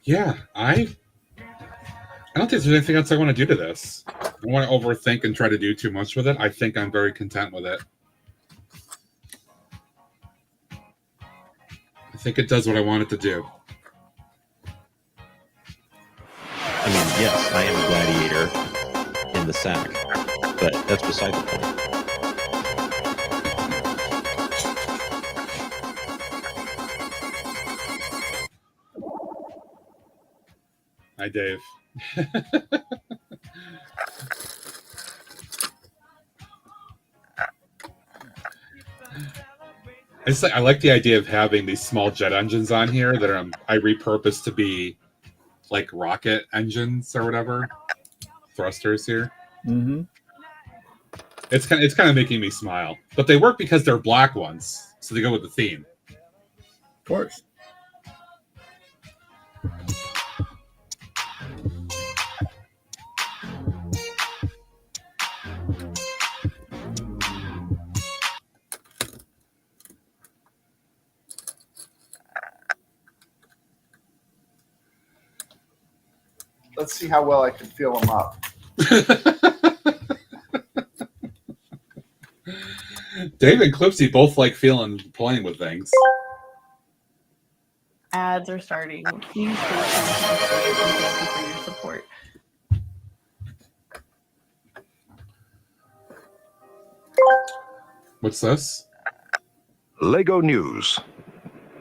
Yeah, I don't think there's anything else I want to do to this. I don't want to overthink and try to do too much with it. I think I'm very content with it. I think it does what I want it to do. I mean, yes, I am a gladiator in the sack, but that's beside the point. Hi, Dave. I like the idea of having these small jet engines on here that I repurposed to be like rocket engines or whatever, thrusters here. Mm-hmm. It's kind of making me smile, but they work because they're black ones, so they go with the theme. Of course. Let's see how well I can feel them up. Dave and Clipsy both like playing with things. Ads are starting. Please thank you for your support. What's this? Lego News.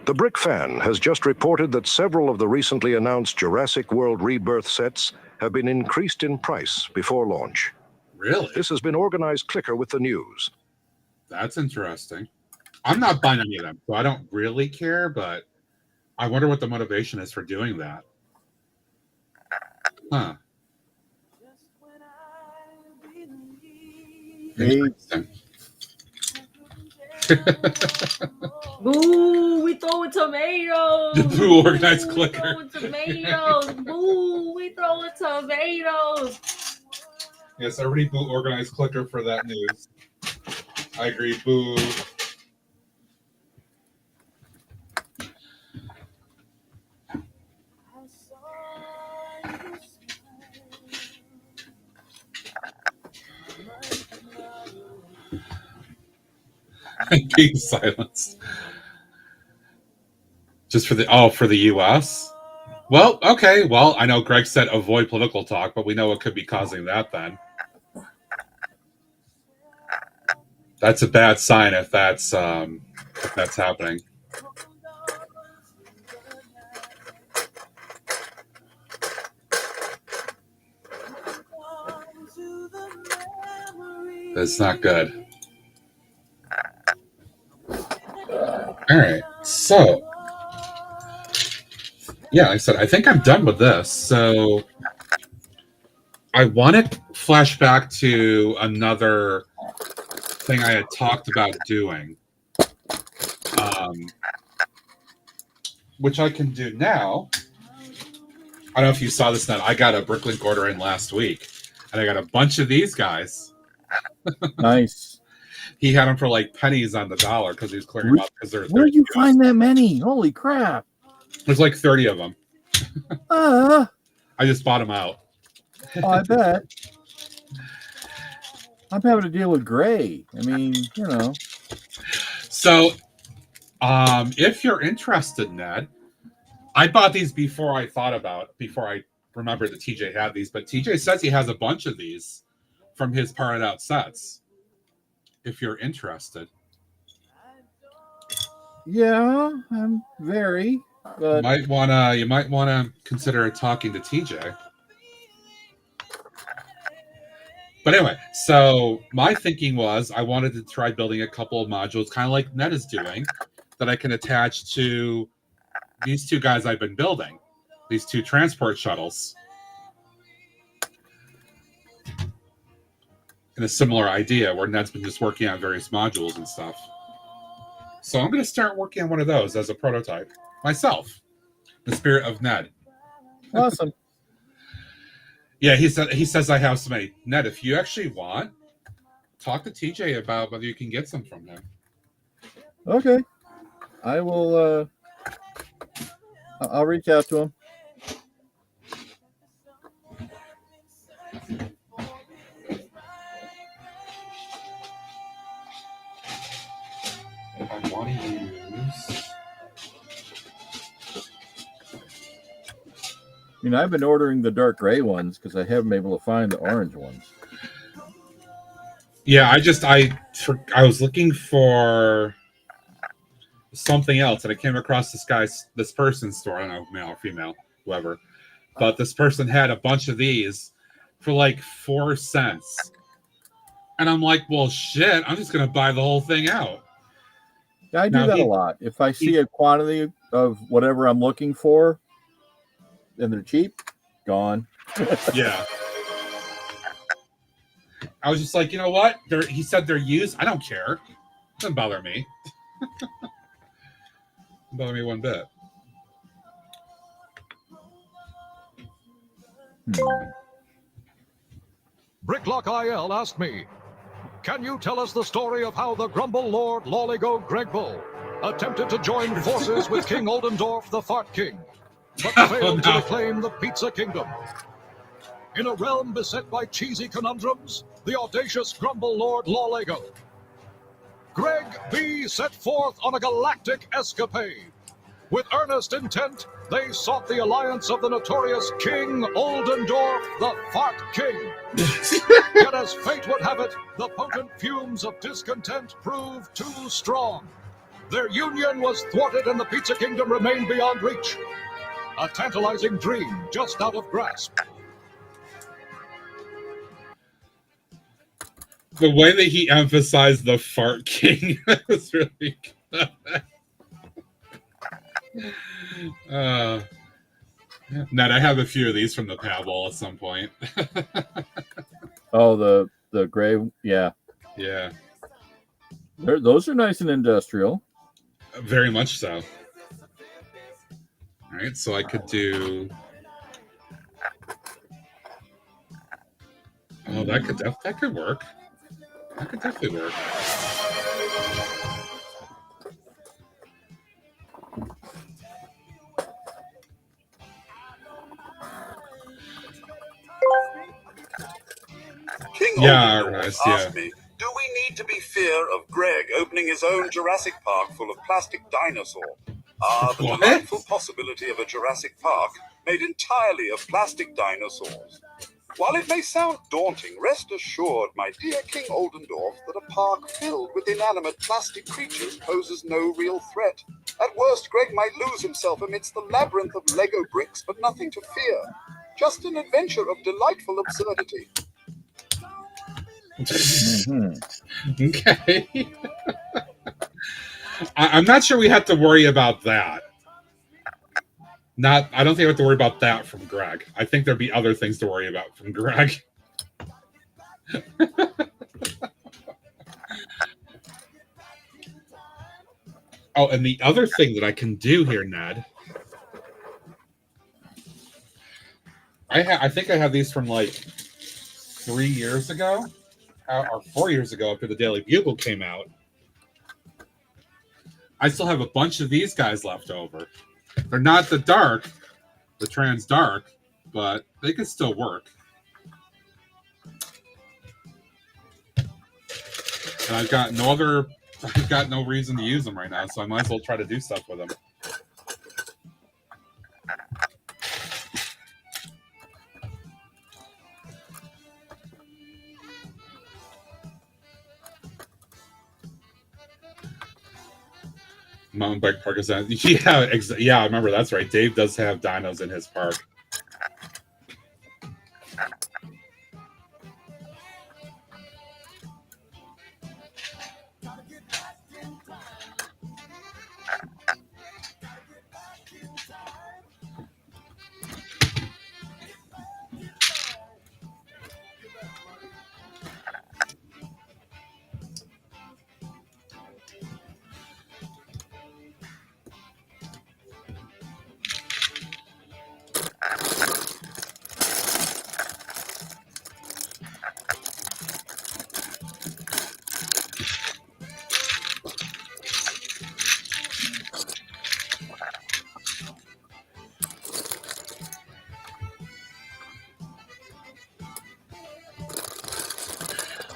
The Brick Fan has just reported that several of the recently announced Jurassic World Rebirth sets have been increased in price before launch. Really? This has been organized clicker with the news. That's interesting. I'm not buying any of them, so I don't really care, but I wonder what the motivation is for doing that. Huh. Interesting. Boo, we throwing tomatoes. The Boo organized clicker. We throwing tomatoes. Boo, we throwing tomatoes. Yes, everybody Boo organized clicker for that news. I agree, Boo. Being silenced. Just for the US? Well, okay. Well, I know Greg said avoid political talk, but we know what could be causing that then. That's a bad sign if that's happening. That's not good. All right, so yeah, like I said, I think I'm done with this. So I want to flash back to another thing I had talked about doing, which I can do now. I don't know if you saw this, Ned. I got a Bricklink order in last week, and I got a bunch of these guys. Nice. He had them for like pennies on the dollar because he was clearing them out. Because Where did you find that many? Holy crap! There's like 30 of them. I just bought them out. Oh, I bet. I'm having to deal with gray. I mean, you know. So, if you're interested, Ned, I bought these before I remembered that TJ had these, but TJ says he has a bunch of these from his parted out sets. If you're interested. Yeah, I'm very. But You might wanna consider talking to TJ. But anyway, so my thinking was I wanted to try building a couple of modules, kind of like Ned is doing, that I can attach to these two guys I've been building, these two transport shuttles. In a similar idea where Ned's been just working on various modules and stuff. So I'm going to start working on one of those as a prototype myself. The spirit of Ned. Awesome. Yeah, he says I have so many. Ned, if you actually want, talk to TJ about whether you can get some from him. Okay. I will I'll reach out to him. I want to use... I mean, I've been ordering the dark gray ones because I haven't been able to find the orange ones. Yeah, I was looking for something else, and I came across this person's store. I don't know, male or female, whoever. But this person had a bunch of these for like 4 cents. And I'm like, well, shit, I'm just going to buy the whole thing out. Yeah, I do that a lot. If I see a quantity of whatever I'm looking for, and they're cheap, gone. Yeah. I was just like, you know what? He said they're used. I don't care. Doesn't bother me. Doesn't bother me one bit. Bricklock IL asked me, can you tell us the story of how the Grumble Lord Lawlego Gregbull attempted to join forces with King Oldendorf the Fart King, but failed to reclaim the Pizza Kingdom? In a realm beset by cheesy conundrums, the audacious Grumble Lord Lawlego, Greg B set forth on a galactic escapade. With earnest intent, they sought the alliance of the notorious King Oldendorf the Fart King. Yet as fate would have it, the potent fumes of discontent proved too strong. Their union was thwarted and the Pizza Kingdom remained beyond reach. A tantalizing dream just out of grasp. The way that he emphasized the Fart King was really good. Ned, I have a few of these from the Paddle at some point. Oh, the gray, yeah. Yeah. Those are nice and industrial. Very much so. All right, so I could do... Oh, that could work. That could definitely work. King Oldendorf asked me, do we need to be fear of Greg opening his own Jurassic Park full of plastic dinosaurs? The delightful possibility of a Jurassic Park made entirely of plastic dinosaurs. While it may sound daunting, rest assured, my dear King Oldendorf, that a park filled with inanimate plastic creatures poses no real threat. At worst, Greg might lose himself amidst the labyrinth of Lego bricks, but nothing to fear. Just an adventure of delightful absurdity. Okay. I'm not sure we have to worry about that. I don't think we have to worry about that from Greg. I think there'd be other things to worry about from Greg. Oh, and the other thing that I can do here, Ned, I think I have these from like 3 years ago or 4 years ago after the Daily Bugle came out. I still have a bunch of these guys left over. They're not the trans dark, but they can still work. And I've got no reason to use them right now, so I might as well try to do stuff with them. Mountain bike park is that? Yeah, I remember. That's right. Dave does have dinos in his park.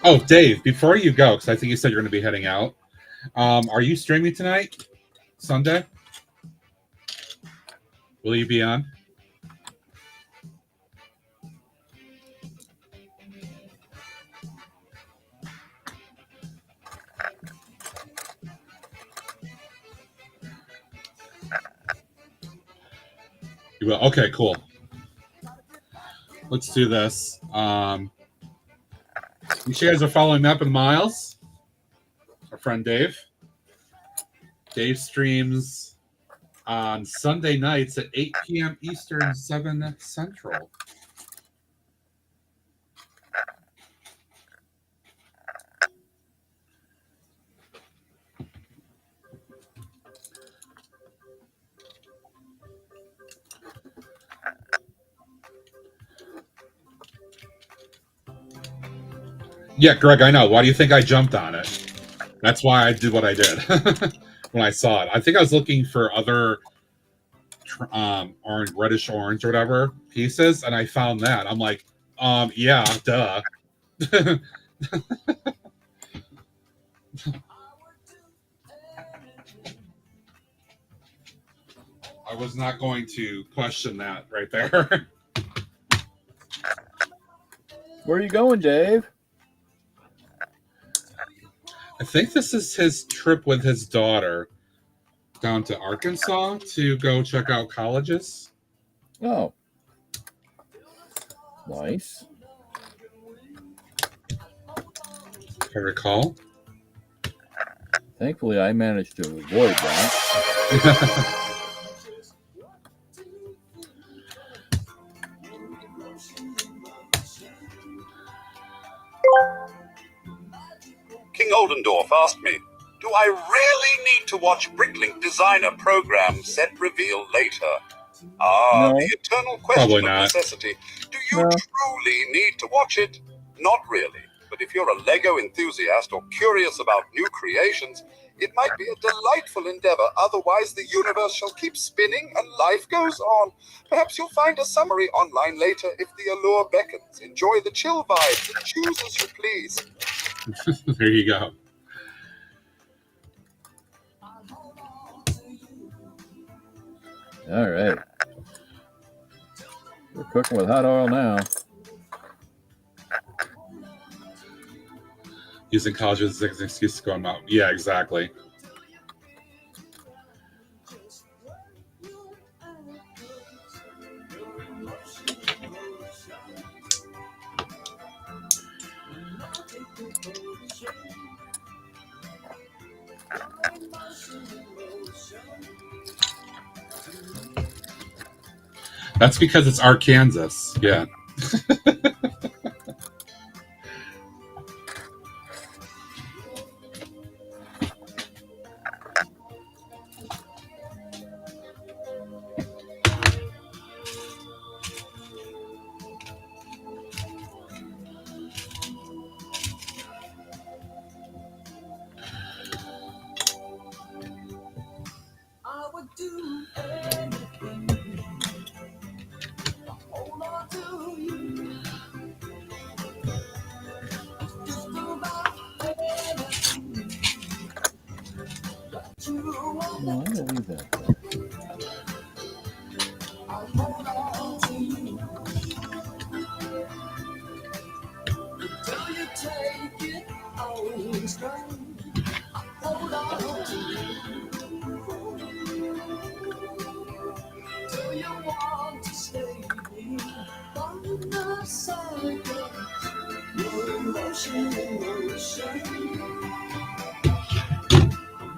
Oh, Dave, before you go, because I think you said you're going to be heading out, are you streaming tonight? Sunday? Will you be on? You will? Okay, cool. Let's do this. You guys are following me up in Miles, our friend Dave. Dave streams on Sunday nights at 8 p.m. Eastern, 7 Central. Yeah, Greg, I know. Why do you think I jumped on it? That's why I did what I did when I saw it. I think I was looking for other orange, reddish orange or whatever pieces, and I found that. I'm like, yeah, duh. I was not going to question that right there. Where are you going, Dave? I think this is his trip with his daughter down to Arkansas to go check out colleges. Oh. Nice. If I recall. Thankfully, I managed to avoid that. King Oldendorf asked me, do I really need to watch Bricklink Designer Program set reveal later? No. The eternal question Probably of not. necessity. Do you truly need to watch it? Not really. But if you're a Lego enthusiast or curious about new creations, it might be a delightful endeavor. Otherwise, the universe shall keep spinning and life goes on. Perhaps you'll find a summary online later if the allure beckons. Enjoy the chill vibes and choose as you please. There you go. All right. We're cooking with hot oil now. Using college as an excuse to go on out. Yeah, exactly. That's because it's Arkansas. Yeah. I would do anything. Hold on to you. Just about anything that you want. No, I'm gonna leave that. I'll hold on to you. Till you take it all strong. Hold on to you. Till you want to stay on the side of your emotion,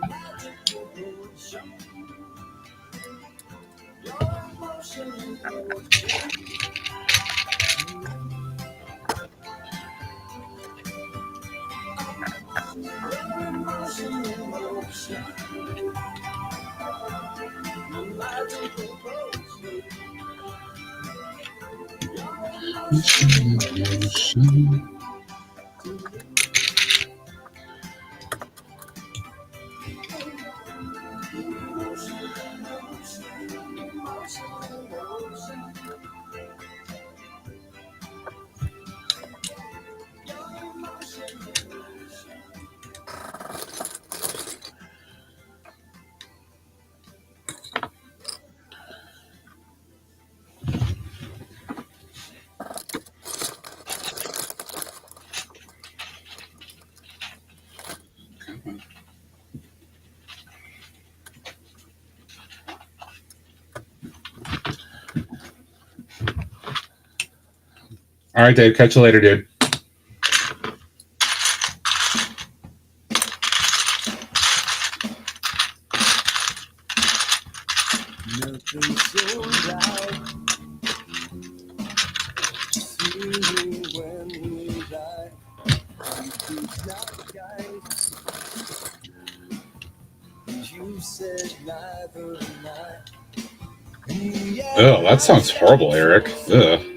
magical emotion. Your emotion, All right, Dave. Catch you later, dude. nothing so loud. See me when we die. It's not guys. You said neither night. Oh, that sounds horrible, Eric. Ugh.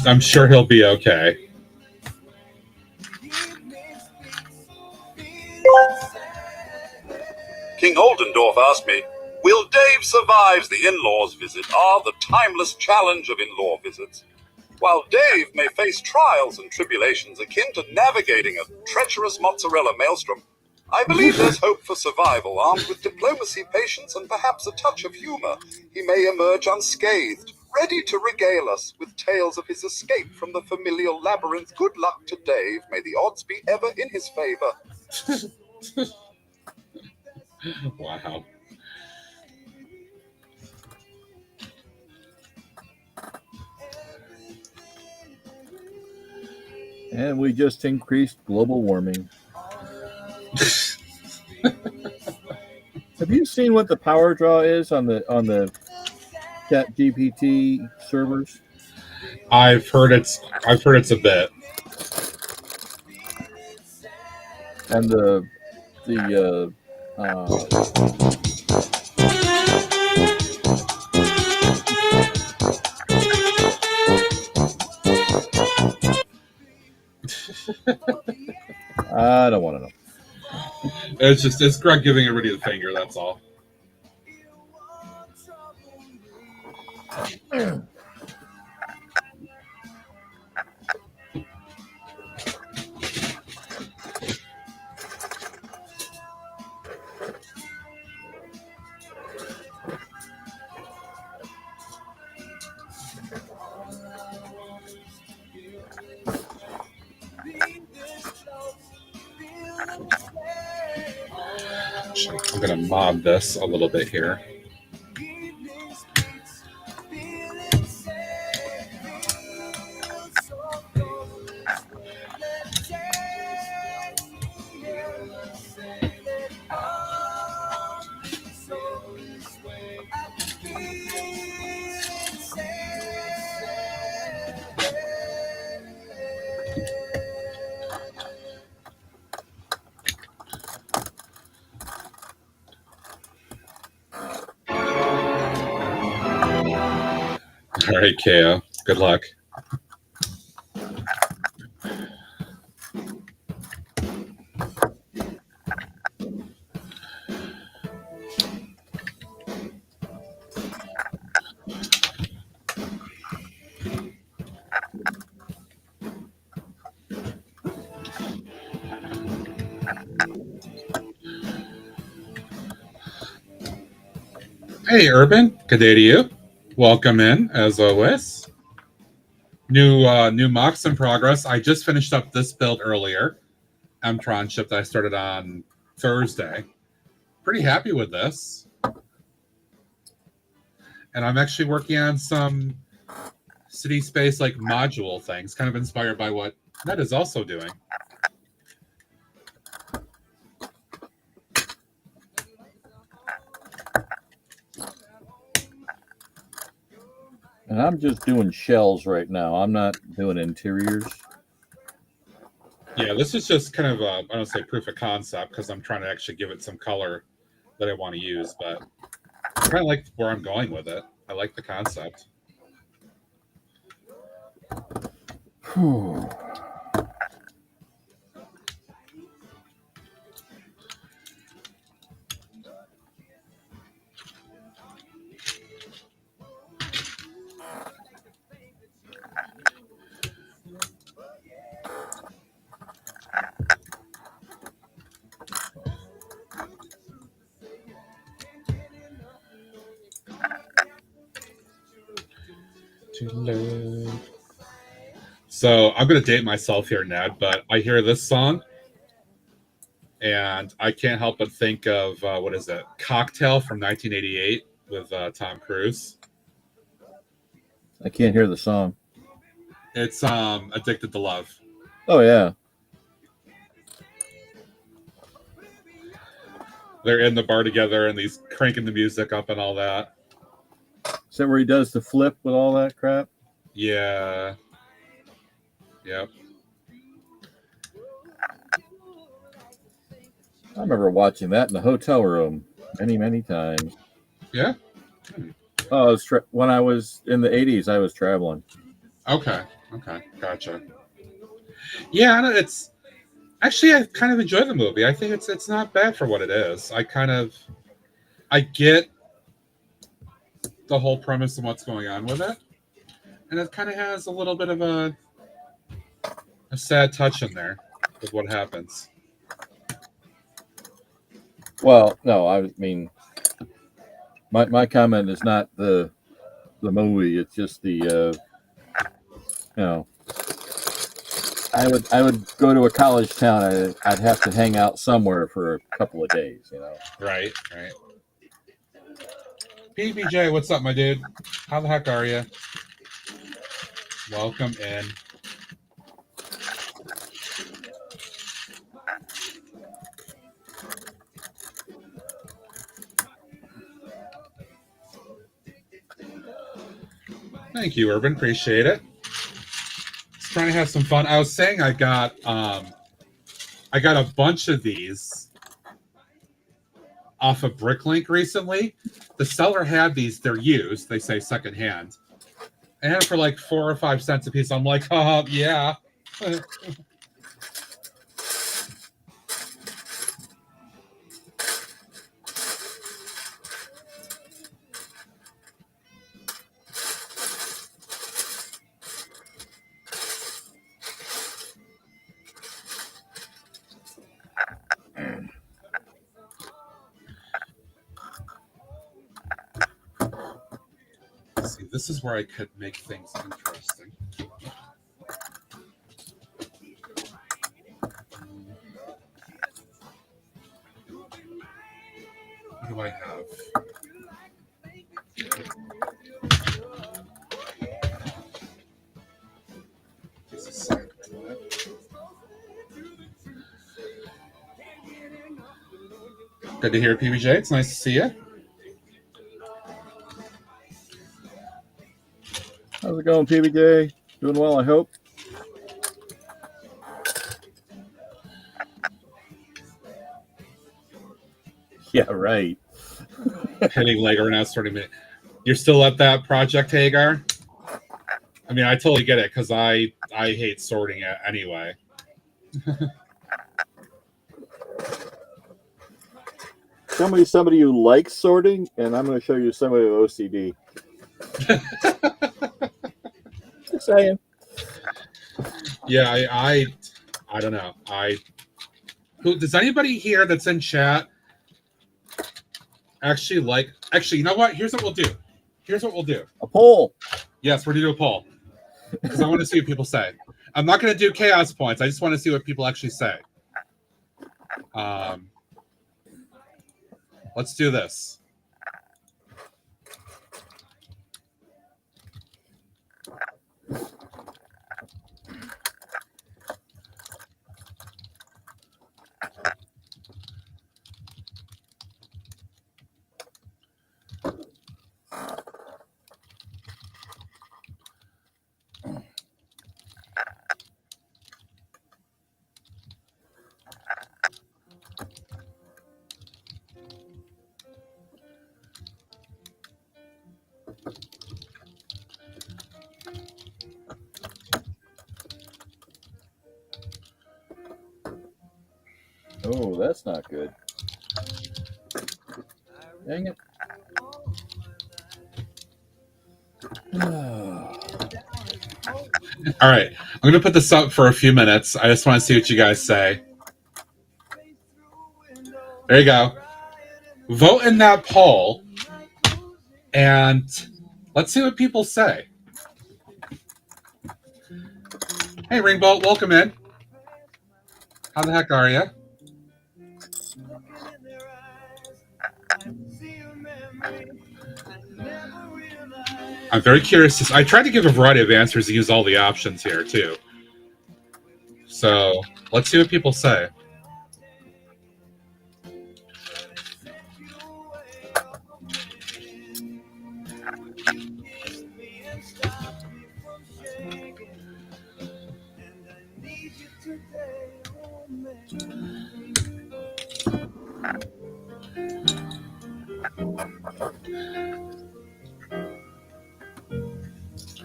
I'm sure he'll be okay. King Oldendorf asked me, will Dave survive the in-laws visit? Are the timeless challenge of in-law visits. While Dave may face trials and tribulations akin to navigating a treacherous mozzarella maelstrom, I believe there's hope for survival. Armed with diplomacy, patience, and perhaps a touch of humor, he may emerge unscathed, ready to regale us with tales of his escape from the familial labyrinth. Good luck to Dave. May the odds be ever in his favor. Wow. And we just increased global warming. Have you seen what the power draw is on the ChatGPT servers? I've heard it's a bit. And I don't want to know. It's Greg giving everybody the finger, that's all. I'm going to mod this a little bit here. All right, KO. Good luck. Hey, Urban. Good day to you. Welcome in, as always. New MOCs in progress. I just finished up this build earlier. M-TRON ship that I started on Thursday. Pretty happy with this. And I'm actually working on some city space like module things, kind of inspired by what Ned is also doing. And I'm just doing shells right now. I'm not doing interiors. Yeah, this is just kind of I don't say proof of concept because I'm trying to actually give it some color that I want to use, but I kind of like where I'm going with it. I like the concept. So I'm going to date myself here, Ned, but I hear this song and I can't help but think of, what is it? Cocktail from 1988 with Tom Cruise. I can't hear the song. It's Addicted to Love. Oh, yeah. They're in the bar together and he's cranking the music up and all that. Is that where he does the flip with all that crap? Yeah. Yep. I remember watching that in the hotel room many, many times. Yeah? Oh, when I was in the 80s, I was traveling. Okay. Gotcha. Yeah, it's actually I kind of enjoy the movie. I think it's not bad for what it is. I get the whole premise and what's going on with it, and it kind of has a little bit of a sad touch in there with what happens. Well, no, I mean, my comment is not the movie. It's just the I would go to a college town. I'd have to hang out somewhere for a couple of days. Right. PBJ, what's up, my dude? How the heck are you? Welcome in. Thank you, Urban. Appreciate it. Just trying to have some fun. I was saying I got a bunch of these off of Bricklink recently. The seller had these. They're used. They say secondhand. I had it for like 4 or 5 cents a piece. I'm like, yeah. See, this is where I could make things interesting. do I have? Good to hear, PBJ. It's nice to see you. How's it going, PBJ? Doing well, I hope. Yeah, right. Hitting Lego now, starting minute. You're still at that project, Hagar? I mean, I totally get it because I hate sorting it anyway. Tell me somebody who likes sorting, and I'm going to show you somebody with OCD. Just saying. Yeah, I don't know. Does anybody here that's in chat actually like? Actually, you know what? Here's what we'll do. A poll. Yes, we're gonna do a poll because I want to see what people say. I'm not gonna do chaos points. I just want to see what people actually say. Let's do this. Oh, that's not good. Dang it. All right, I'm gonna put this up for a few minutes. I just want to see what you guys say. There you go. Vote in that poll, and let's see what people say. Hey, Ringbolt, welcome in. How the heck are you? I'm very curious. I tried to give a variety of answers to use all the options here, too. So let's see what people say.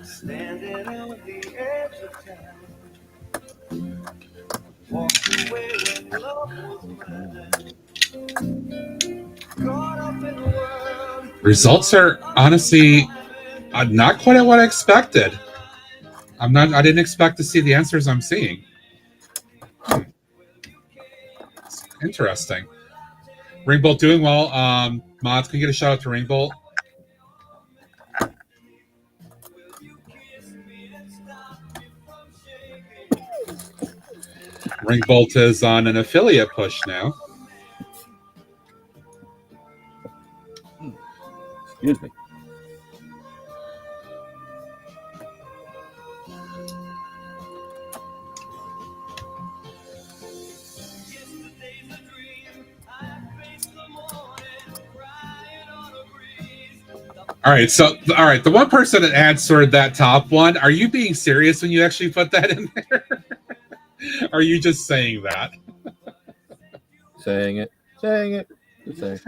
Standing on the edge of town, walked away when love was mine. Caught up in the world. Results are honestly not quite at what I expected. I didn't expect to see the answers I'm seeing. It's interesting. Ringbolt doing well. Mods, can you get a shout out to Ringbolt? Ringbolt is on an affiliate push now. Excuse me. All right, the one person that answered that top one, are you being serious when you actually put that in there? Are you just saying that? Saying it. Just saying.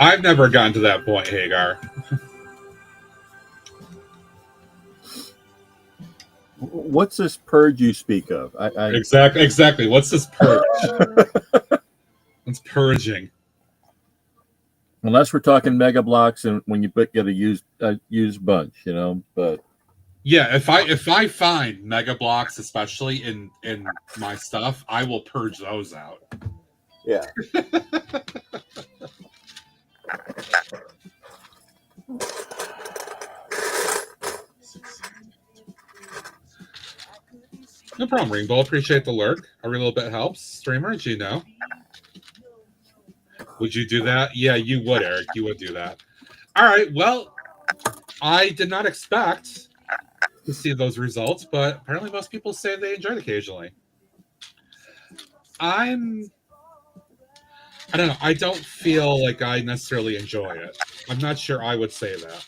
I've never gotten to that point, Hagar. What's this purge you speak of? Exactly. What's this purge? What's purging? Unless we're talking mega blocks and when you get a used bunch, you know. But Yeah, if I find mega blocks, especially in my stuff, I will purge those out. Yeah. No problem, Rainbow. Appreciate the lurk. Every little bit helps. Streamers, you know. Would you do that? Yeah, you would, Eric. You would do that. All right. Well, I did not expect to see those results, but apparently most people say they enjoy it occasionally. I don't know. I don't feel like I necessarily enjoy it. I'm not sure I would say that.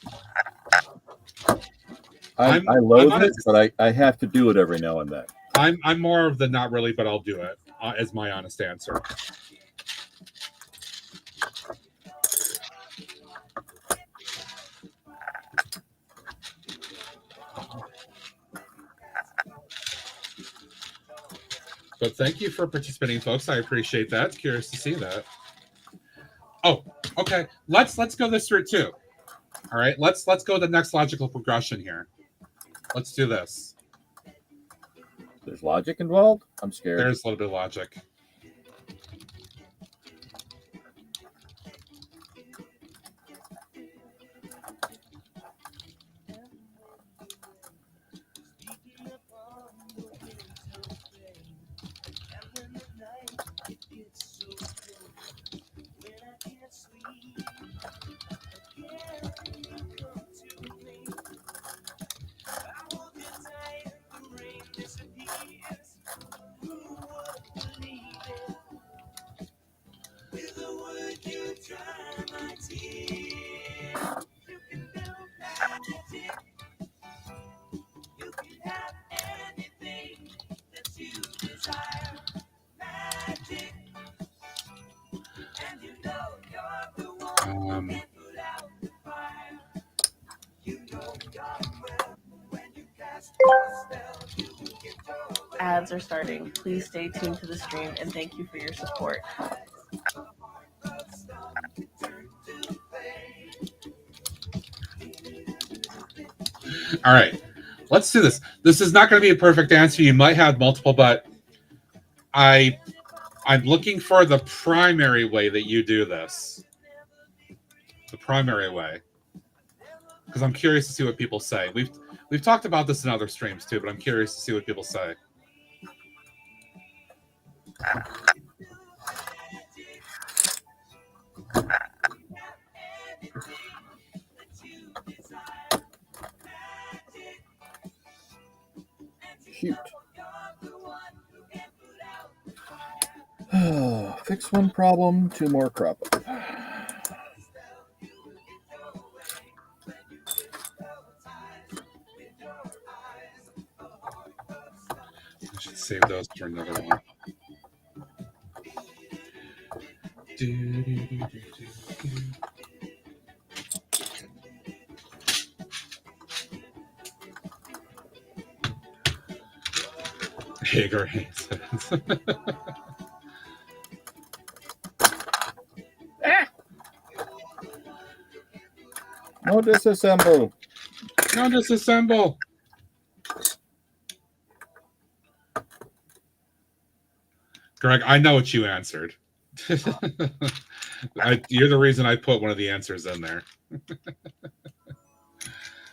I loathe it, but I have to do it every now and then. I'm more of the not really, but I'll do it as my honest answer. But thank you for participating, folks. I appreciate that. Curious to see that. Oh, okay. Let's go this route too. All right. Let's go the next logical progression here. Let's do this. There's logic involved? I'm scared. There's a little bit of logic. Ads are starting. Please stay tuned to the stream and thank you for your support. All right, let's do this. This is not going to be a perfect answer. You might have multiple, but I'm looking for the primary way that you do this. The primary way, because I'm curious to see what people say. We've talked about this in other streams too, but I'm curious to see what people say. Shoot. Fix one problem, two more crop up. I should save those for another one. Hager hates it. No disassemble. No disassemble. Greg, I know what you answered. You're the reason I put one of the answers in there.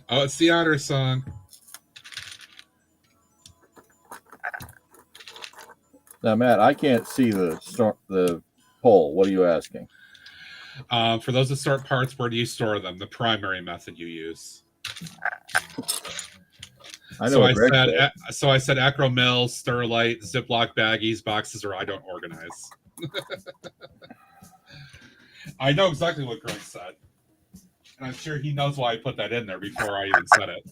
Oh, it's the Otter song. Now, Matt, I can't see the poll. What are you asking? For those that sort parts, where do you store them? The primary method you use. I know. So I said Acro Mills, Sterlite, Ziploc baggies, boxes, or I don't organize. I know exactly what Greg said, and I'm sure he knows why I put that in there before I even said it.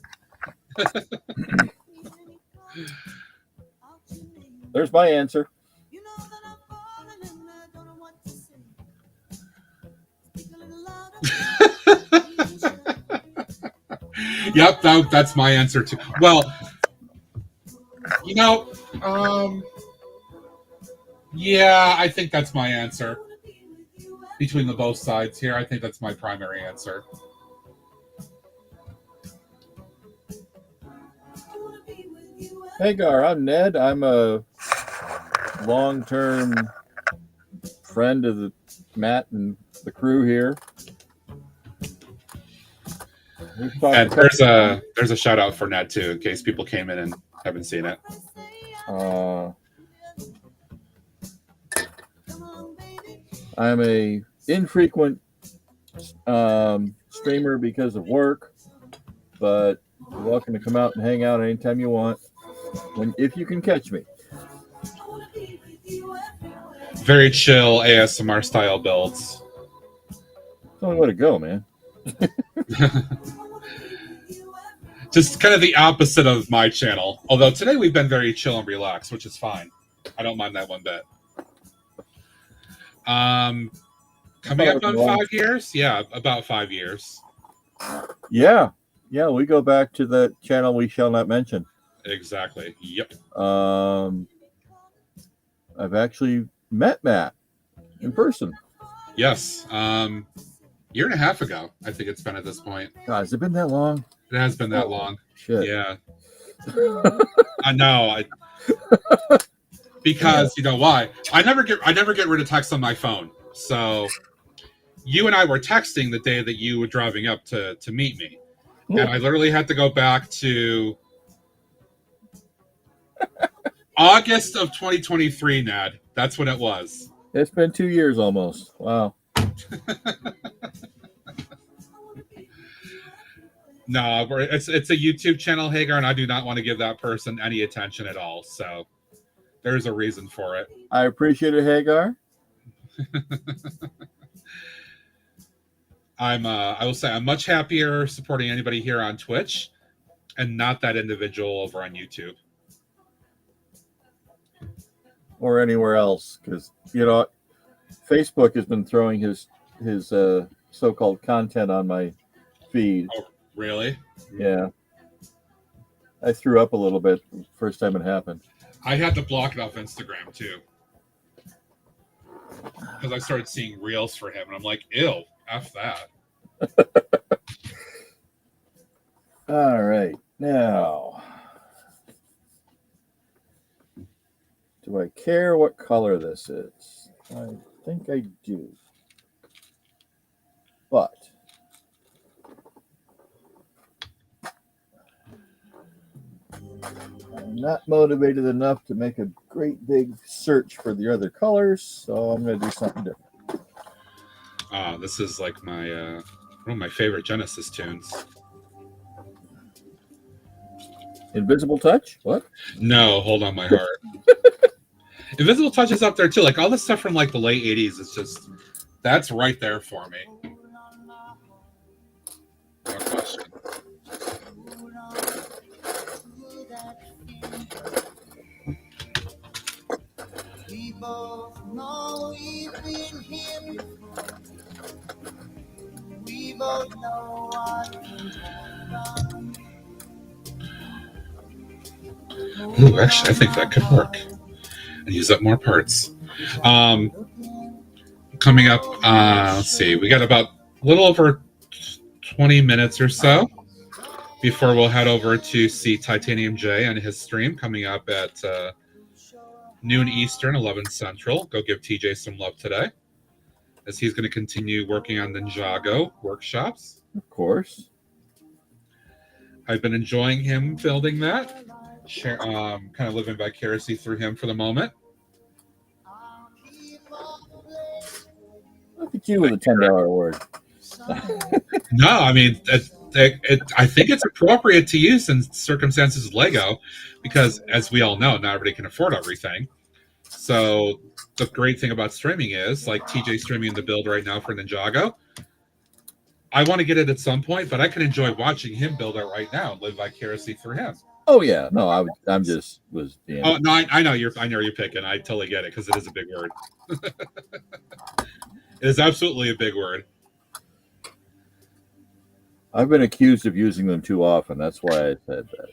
There's my answer. Yep, that's my answer too. Well, yeah, I think that's my answer. Between the both sides here, I think that's my primary answer. Hagar, I'm Ned. I'm a long-term friend of Matt and the crew here. And there's a shout out for Ned too, in case people came in and haven't seen it. I'm a infrequent streamer because of work, but you're welcome to come out and hang out anytime you want, if you can catch me. Very chill ASMR style builds. It's the only way to go, man. Just kind of the opposite of my channel. Although today we've been very chill and relaxed, which is fine. I don't mind that one bit. Coming up on 5 years? Yeah, about 5 years. Yeah, we go back to the channel we shall not mention. Exactly. Yep. I've actually met Matt in person. Yes. Year and a half ago, I think it's been at this point. God, has it been that long? It has been that long. Shit. Yeah. I know. Because you know why? I never get rid of text on my phone. So you and I were texting the day that you were driving up to meet me. And I literally had to go back to August of 2023, Ned. That's when it was. It's been 2 years almost. Wow. No, it's a YouTube channel, Hagar, and I do not want to give that person any attention at all. So there's a reason for it. I appreciate it, Hagar. I will say I'm much happier supporting anybody here on Twitch and not that individual over on YouTube. Or anywhere else, because Facebook has been throwing his so-called content on my feed. Oh, really? Yeah. I threw up a little bit the first time it happened. I had to block it off Instagram too, because I started seeing reels for him, and I'm like, ew, F that. All right, now, do I care what color this is? I think I do, but I'm not motivated enough to make a great big search for the other colors, so I'm going to do something different. This is like my one of my favorite Genesis tunes. Invisible Touch? What? No, Hold On My Heart. Invisible Touch is up there too. Like all this stuff from like the late 80s, it's just that's right there for me. No question. We both know we've been here before. We both know what can happen. Ooh, actually, I think that could work. And use up more parts. Coming up, let's see. We got about a little over 20 minutes or so before we'll head over to see Titanium J on his stream coming up at noon Eastern, 11 Central. Go give TJ some love today, as he's going to continue working on Ninjago workshops. Of course. I've been enjoying him building that. Kind of living vicariously through him for the moment. Look at you with a $10 word. No, I mean, I think it's appropriate to use in circumstances of Lego, because as we all know, not everybody can afford everything. So the great thing about streaming is, like TJ streaming the build right now for Ninjago, I want to get it at some point, but I can enjoy watching him build it right now and live vicariously through him. Oh yeah, no, I'm just was. Yeah. Oh no, I know you're picking. I totally get it because it is a big word. It is absolutely a big word. I've been accused of using them too often. That's why I said that.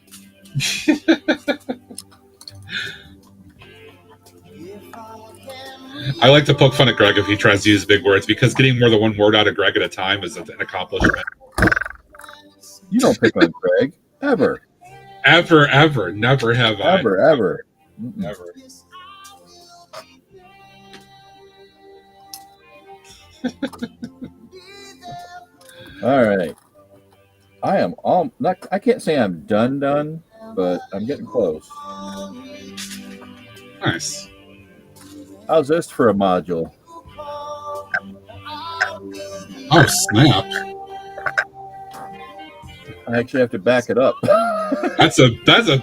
I like to poke fun at Greg if he tries to use big words, because getting more than one word out of Greg at a time is an accomplishment. You don't pick on Greg ever. Ever. Never have I. Ever. Never. All right. I am all not. I can't say I'm done, but I'm getting close. Nice. How's this for a module? Oh snap! I actually have to back it up. That's a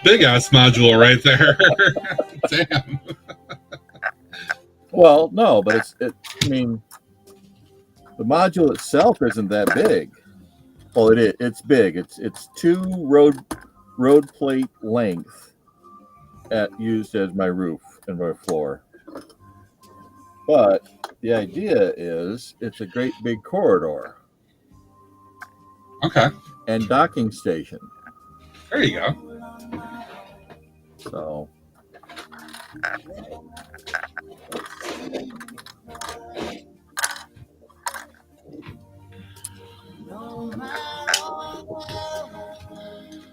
big ass module right there. Damn. Well, no, but I mean, the module itself isn't that big. Well, it is. It's big. It's 2 road plate length used as my roof and my floor. But the idea is it's a great big corridor. Okay. And docking station. There you go. So.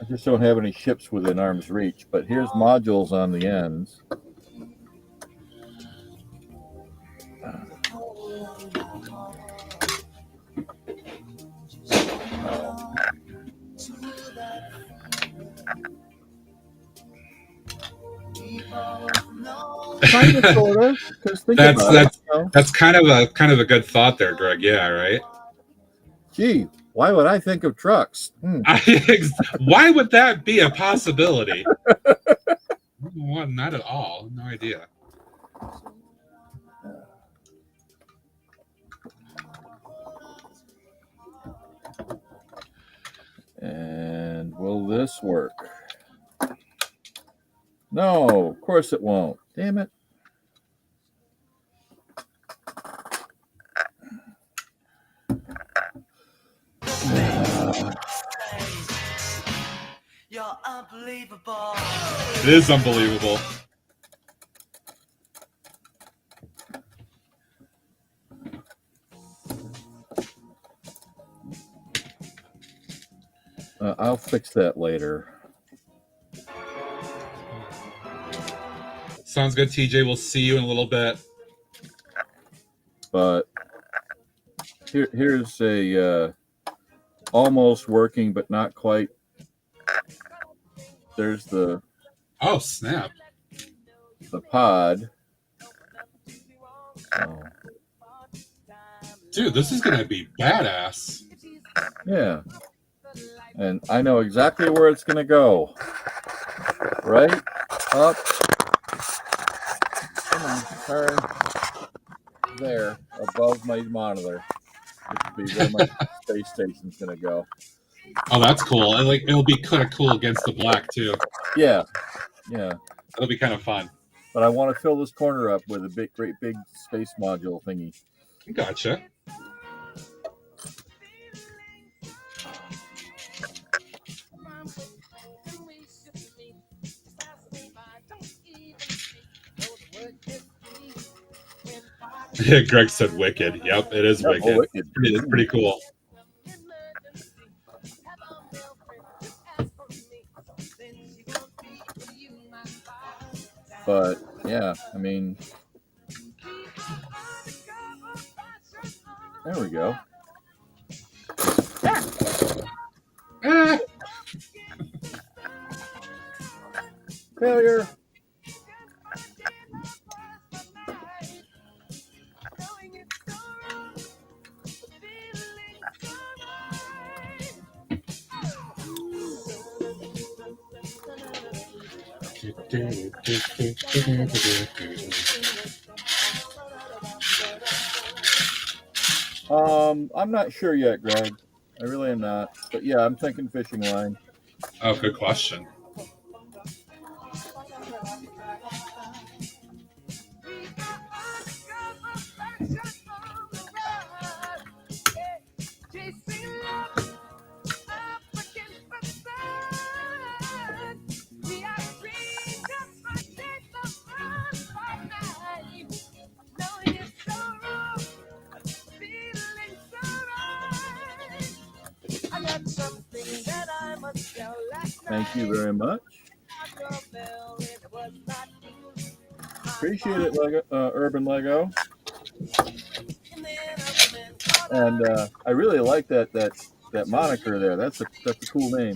I just don't have any ships within arm's reach, but here's modules on the ends. Kind of, sort of. That's kind of a good thought there, Greg. Yeah, right. Gee, why would I think of trucks? Why would that be a possibility? Well, not at all. No idea. And will this work? No, of course it won't. Damn it. You're unbelievable. It is unbelievable. I'll fix that later. Sounds good, TJ. We'll see you in a little bit. But here's a almost working, but not quite. There's the snap. The pod. Oh. Dude, this is gonna be badass. Yeah. And I know exactly where it's gonna go. Right up. Come on, turn. There, above my monitor. It'll be where my space station's gonna go. Oh, that's cool. And it'll be kind of cool against the black too. Yeah. It'll be kind of fun. But I want to fill this corner up with a great big space module thingy. Gotcha. Greg said wicked. Yep, it is wicked. Wicked. It's pretty cool. But yeah, I mean, there we go. Failure. I'm not sure yet, Greg. I really am not. But yeah, I'm thinking fishing line. Oh, good question. Thank you very much. Appreciate it, Lego, Urban Lego. And I really like that moniker there. That's a cool name.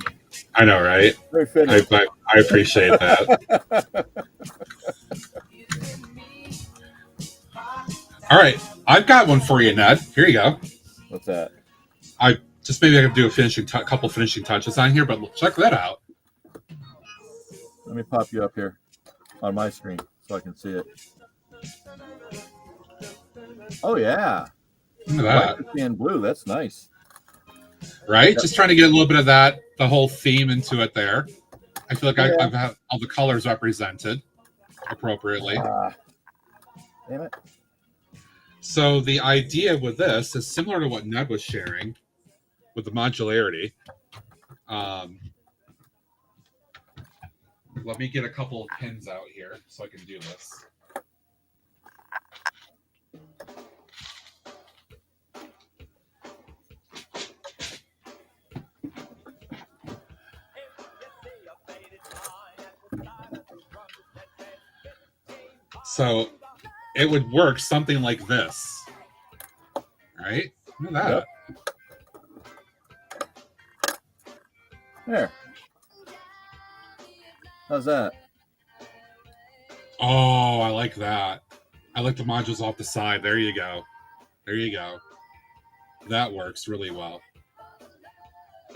I know, right? Very fitting. I appreciate that. All right, I've got one for you, Ned. Here you go. What's that? I just maybe I can do a couple finishing touches on here, but check that out. Let me pop you up here on my screen so I can see it. Oh yeah, Look at that. and blue. That's nice. Right? Yep. Just trying to get a little bit of the whole theme into it there. I feel like I've had all the colors represented appropriately. Damn it. So the idea with this is similar to what Ned was sharing with the modularity. Let me get a couple of pins out here so I can do this. So it would work something like this. Right? Look at that. Yep. There. How's that? Oh, I like that. I like the modules off the side. There you go. There you go. That works really well.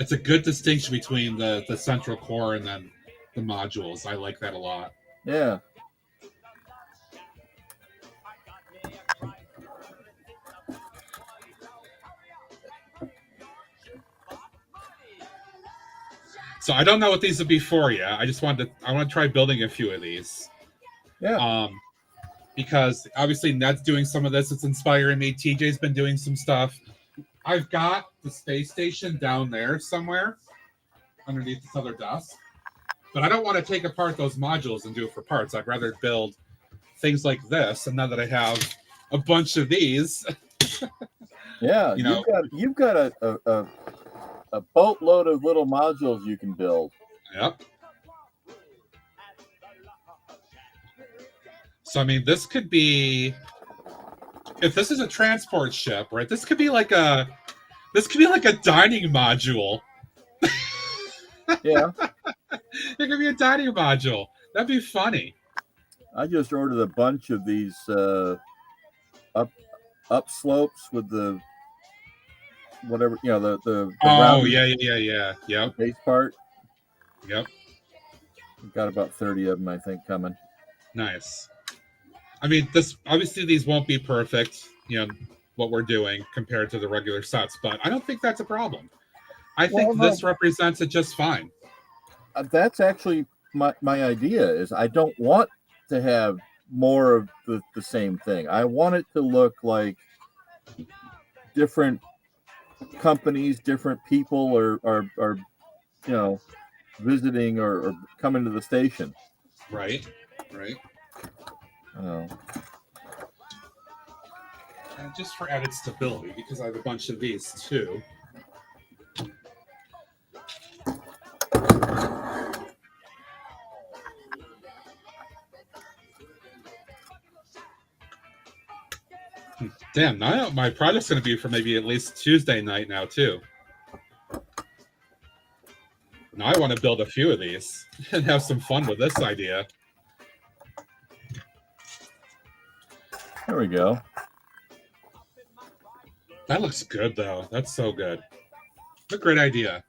It's a good distinction between the central core and then the modules. I like that a lot. Yeah. So I don't know what these would be for yet. I want to try building a few of these. Yeah. Because obviously Ned's doing some of this. It's inspiring me. TJ's been doing some stuff. I've got the space station down there somewhere underneath this other desk. But I don't want to take apart those modules and do it for parts. I'd rather build things like this. And now that I have a bunch of these. Yeah, you've got a boatload of little modules you can build. Yep. So I mean, this could be, if this is a transport ship, right? This could be like a dining module. Yeah. It could be a dining module. That'd be funny. I just ordered a bunch of these up slopes with the whatever, the oh yeah. Base part. Yep. We've got about 30 of them, I think, coming. Nice. I mean, these won't be perfect, what we're doing compared to the regular sets, but I don't think that's a problem. I think this represents it just fine. That's actually my idea. Is I don't want to have more of the same thing. I want it to look like different companies, different people are visiting or coming to the station. Right. Oh. And just for added stability, because I have a bunch of these too. Damn, now my project's going to be for maybe at least Tuesday night now too. Now I want to build a few of these and have some fun with this idea. There we go. That looks good though. That's so good. What a great idea.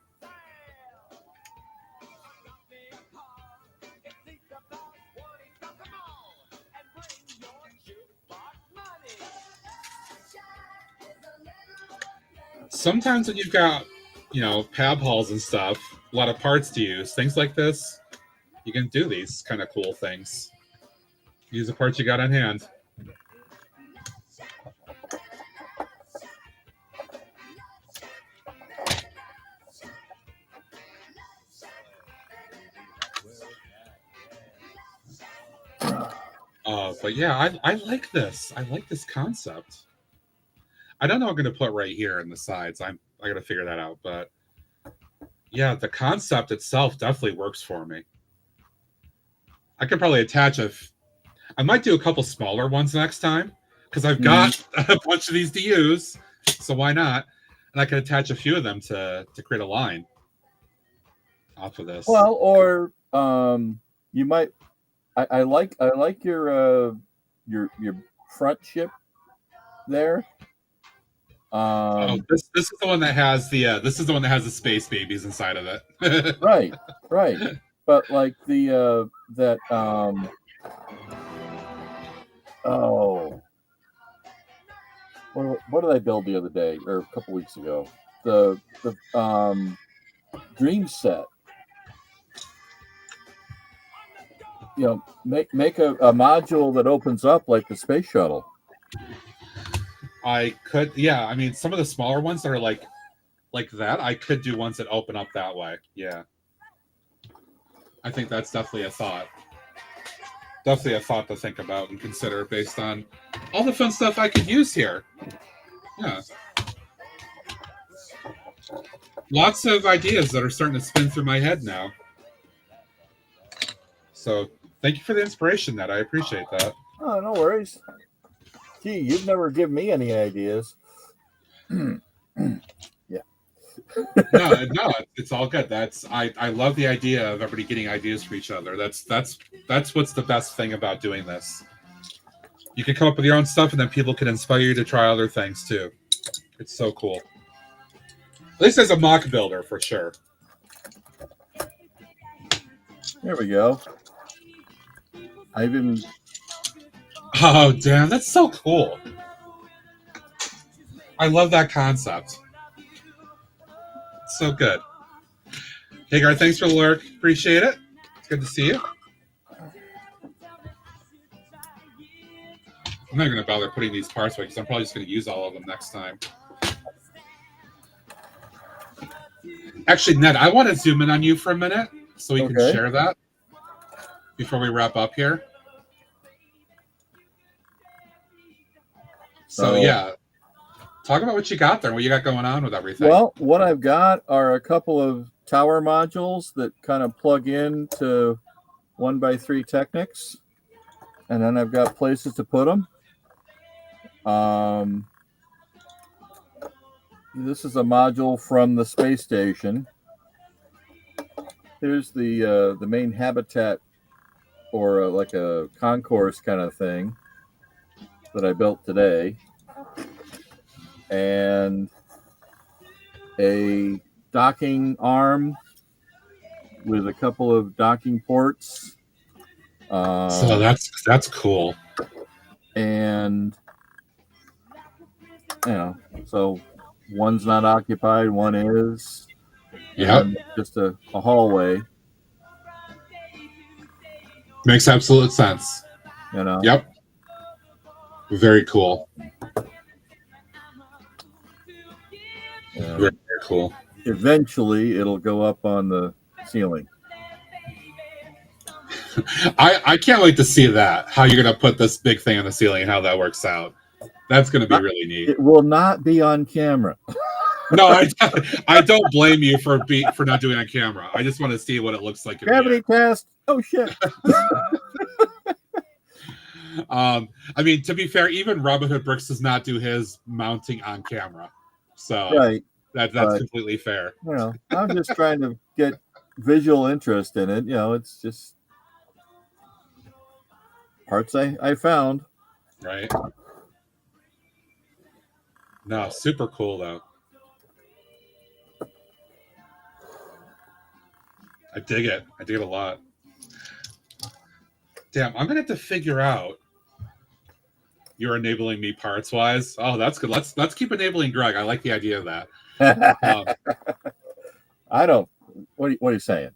Sometimes when you've got, pab halls and stuff, a lot of parts to use, things like this, you can do these kind of cool things. Use the parts you got on hand. But yeah, I like this. I like this concept. I don't know what I'm going to put right here in the sides. I got to figure that out, but Yeah, the concept itself definitely works for me. I could probably attach I might do a couple smaller ones next time because I've got a bunch of these to use. So why not? And I can attach a few of them to create a line off of this. Well, or you might. I like your front ship there. This is the one that has the space babies inside of it. right. But like the that what did I build the other day or a couple weeks ago? The dream set. You know, make a module that opens up like the space shuttle. I could, yeah. I mean, some of the smaller ones that are like that, I could do ones that open up that way. Yeah, I think that's definitely a thought. Definitely a thought to think about and consider based on all the fun stuff I could use here. Yeah, lots of ideas that are starting to spin through my head now. So thank you for the inspiration, Ned. I appreciate that. Oh, no worries. Gee, you've never given me any ideas. Yeah. no, it's all good. I love the idea of everybody getting ideas for each other. That's what's the best thing about doing this. You can come up with your own stuff, and then people can inspire you to try other things too. It's so cool. At least as a mock builder, for sure. There we go. Oh, damn, that's so cool. I love that concept. It's so good. Hagar, thanks for the lurk. Appreciate it. It's good to see you. I'm not going to bother putting these parts away because I'm probably just going to use all of them next time. Actually, Ned, I want to zoom in on you for a minute so we can share that before we wrap up here. So yeah, talk about what you got there, what you got going on with everything. Well, what I've got are a couple of tower modules that kind of plug in to 1x3 Technics, and then I've got places to put them. This is a module from the space station. Here's the main habitat, or like a concourse kind of thing that I built today, and a docking arm with a couple of docking ports. So that's cool. And so one's not occupied, one is. Yep. Just a hallway. Makes absolute sense. Yep. Very cool. Very cool. Eventually, it'll go up on the ceiling. I can't wait to see that. How you're going to put this big thing on the ceiling and how that works out. That's going to be really neat. It will not be on camera. No, I don't blame you for not doing it on camera. I just want to see what it looks like. Gravity cast. Oh shit. I mean, to be fair, even Robin Hood Bricks does not do his mounting on camera, so right. That's completely fair. I'm just trying to get visual interest in it. It's just parts I found. Right. No, super cool though. I dig it. I dig it a lot. Damn, I'm gonna have to figure out. You're enabling me parts wise. Oh, that's good. Let's keep enabling Greg. I like the idea of that. I don't. What are you saying?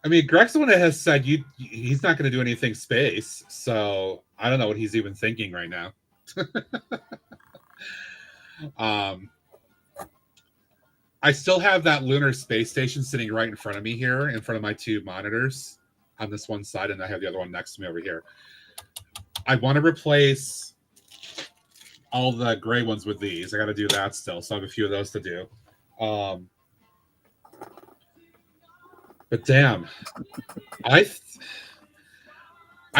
I mean, Greg's the one that has said he's not going to do anything space. So I don't know what he's even thinking right now. I still have that lunar space station sitting right in front of me here, in front of my two monitors on this one side, and I have the other one next to me over here. I want to replace all the gray ones with these. I got to do that still, so I have a few of those to do. But damn, I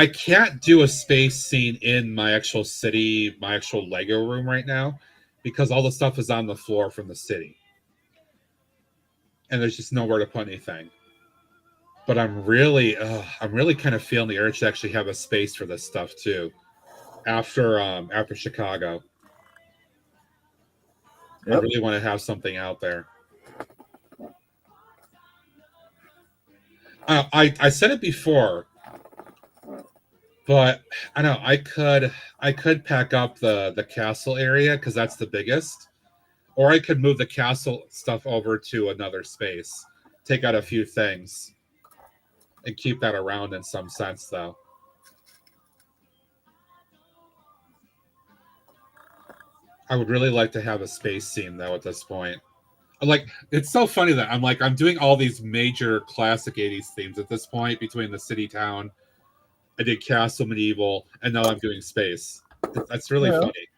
can't do a space scene in my actual city, my actual Lego room right now, because all the stuff is on the floor from the city. And there's just nowhere to put anything. But I'm really kind of feeling the urge to actually have a space for this stuff too. After Chicago. Yep. I really want to have something out there. I said it before, but I know I could pack up the castle area because that's the biggest, or I could move the castle stuff over to another space, take out a few things, and keep that around in some sense, though. I would really like to have a space scene though at this point. Like, it's so funny that I'm doing all these major classic 80s themes at this point between the city town. I did Castle Medieval, and now I'm doing space. That's really funny.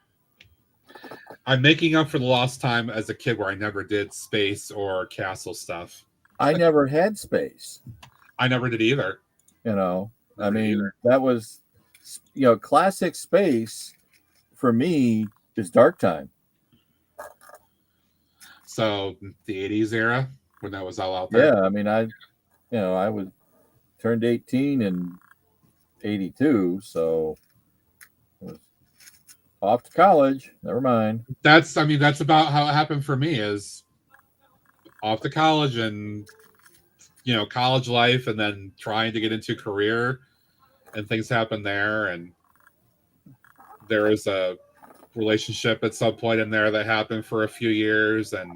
I'm making up for the lost time as a kid where I never did space or castle stuff. I never had space. I never did either. I mean, that was, classic space for me is Dark Time. So the 80s era when that was all out there. Yeah, I mean, I turned 18 in 82, so I was off to college. Never mind. That's about how it happened for me, is off to college and college life, and then trying to get into a career, and things happen there, and there was a relationship at some point in there that happened for a few years, and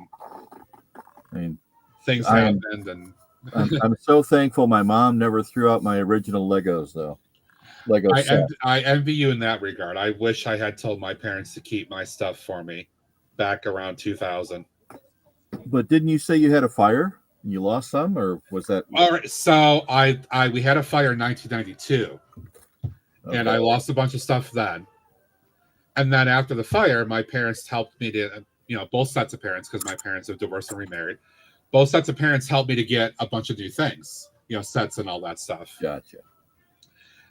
things happened, and I'm so thankful my mom never threw out my original Legos though. I envy you in that regard. I wish I had told my parents to keep my stuff for me back around 2000. But didn't you say you had a fire? You lost some, or was that? All right, so we had a fire in 1992, and I lost a bunch of stuff then. And then after the fire, my parents helped me to, both sets of parents, because my parents have divorced and remarried. Both sets of parents helped me to get a bunch of new things, sets and all that stuff. Gotcha.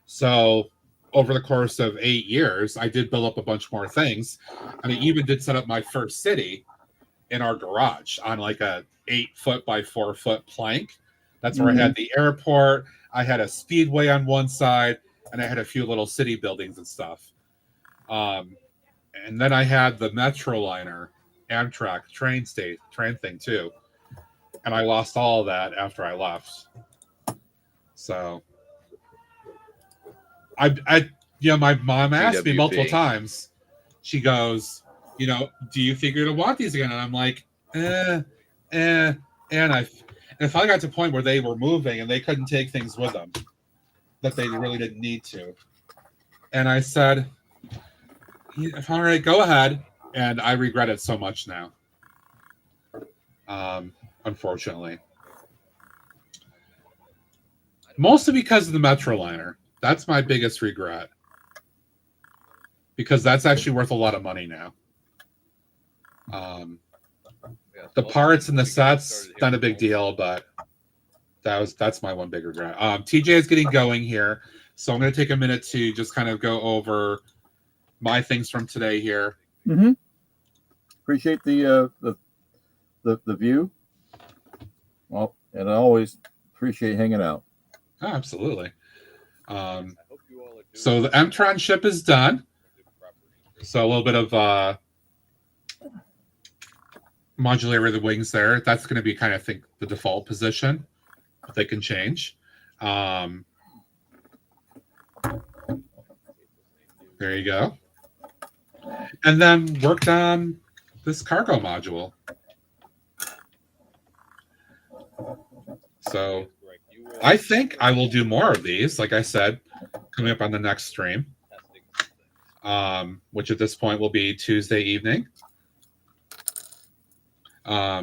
So over the course of 8 years, I did build up a bunch more things. And I even did set up my first city in our garage on like a 8-foot by 4-foot plank. That's where I had the airport. I had a speedway on one side, and I had a few little city buildings and stuff. And then I had the Metroliner Amtrak train thing too, and I lost all of that after I left. So my mom asked me multiple times. She goes, do you think you're gonna want these again? And I'm like, and I finally got to a point where they were moving and they couldn't take things with them that they really didn't need to. And I said, all right, go ahead. And I regret it so much now. Unfortunately. Mostly because of the Metroliner. That's my biggest regret. Because that's actually worth a lot of money now. The parts and the sets, not a big deal, but that's my one big regret. TJ is getting going here, so I'm going to take a minute to just kind of go over my things from today here. Mm-hmm. Appreciate the view. Well, and I always appreciate hanging out. Oh, absolutely. So the M-TRON ship is done. So a little bit of modularity of the wings there. That's going to be kind of, I think, the default position, but they can change. There you go. And then worked on this cargo module. So I think I will do more of these, like I said, coming up on the next stream, which at this point will be Tuesday evening. I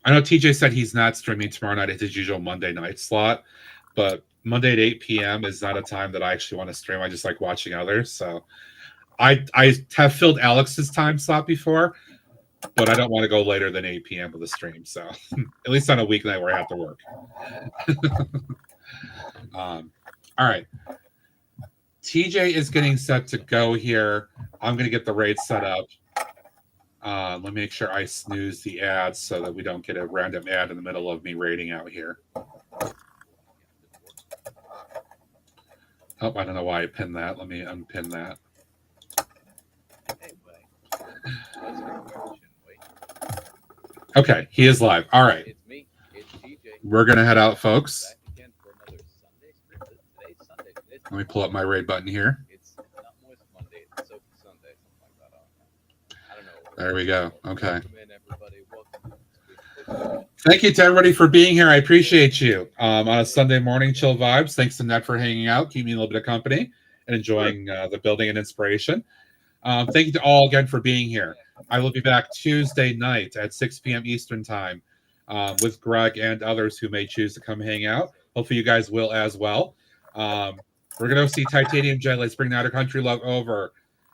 know TJ said he's not streaming tomorrow night at his usual Monday night slot, but Monday at 8 p.m. is not a time that I actually want to stream. I just like watching others. So I have filled Alex's time slot before, but I don't want to go later than 8 p.m. with the stream. So at least on a weeknight where I have to work. All right. TJ is getting set to go here. I'm going to get the raid set up. Let me make sure I snooze the ads so that we don't get a random ad in the middle of me raiding out here. Oh, I don't know why I pinned that. Let me unpin that. Okay, he is live. All right. We're going to head out, folks. Let me pull up my raid button here. There we go. Okay. Thank you to everybody for being here. I appreciate you. On a Sunday morning, chill vibes. Thanks to Ned for hanging out, keeping me a little bit of company, and enjoying the building and inspiration. Thank you to all again for being here. I will be back Tuesday night at 6 p.m. Eastern time with Greg and others who may choose to come hang out. Hopefully you guys will as well. We're going to see Titanium Jet. Let's bring Outer Country Love over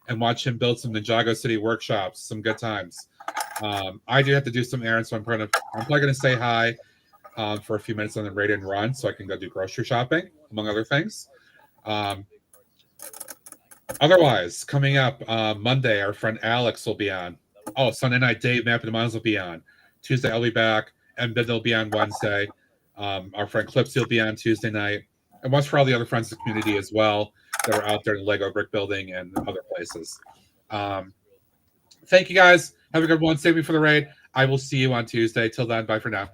and watch him build some Ninjago City workshops. Some good times. I do have to do some errands, so I'm probably going to say hi for a few minutes on the raid and run so I can go do grocery shopping, among other things. Otherwise, coming up Monday, our friend Alex will be on. Oh, Sunday night, Dave Mapping the Minds will be on. Tuesday, I'll be back. And Ben will be on Wednesday. Our friend Clipsy will be on Tuesday night. And watch for all the other friends of the community as well that are out there in the Lego brick building and other places. Thank you guys. Have a good one. Save me for the raid. I will see you on Tuesday. Till then, bye for now.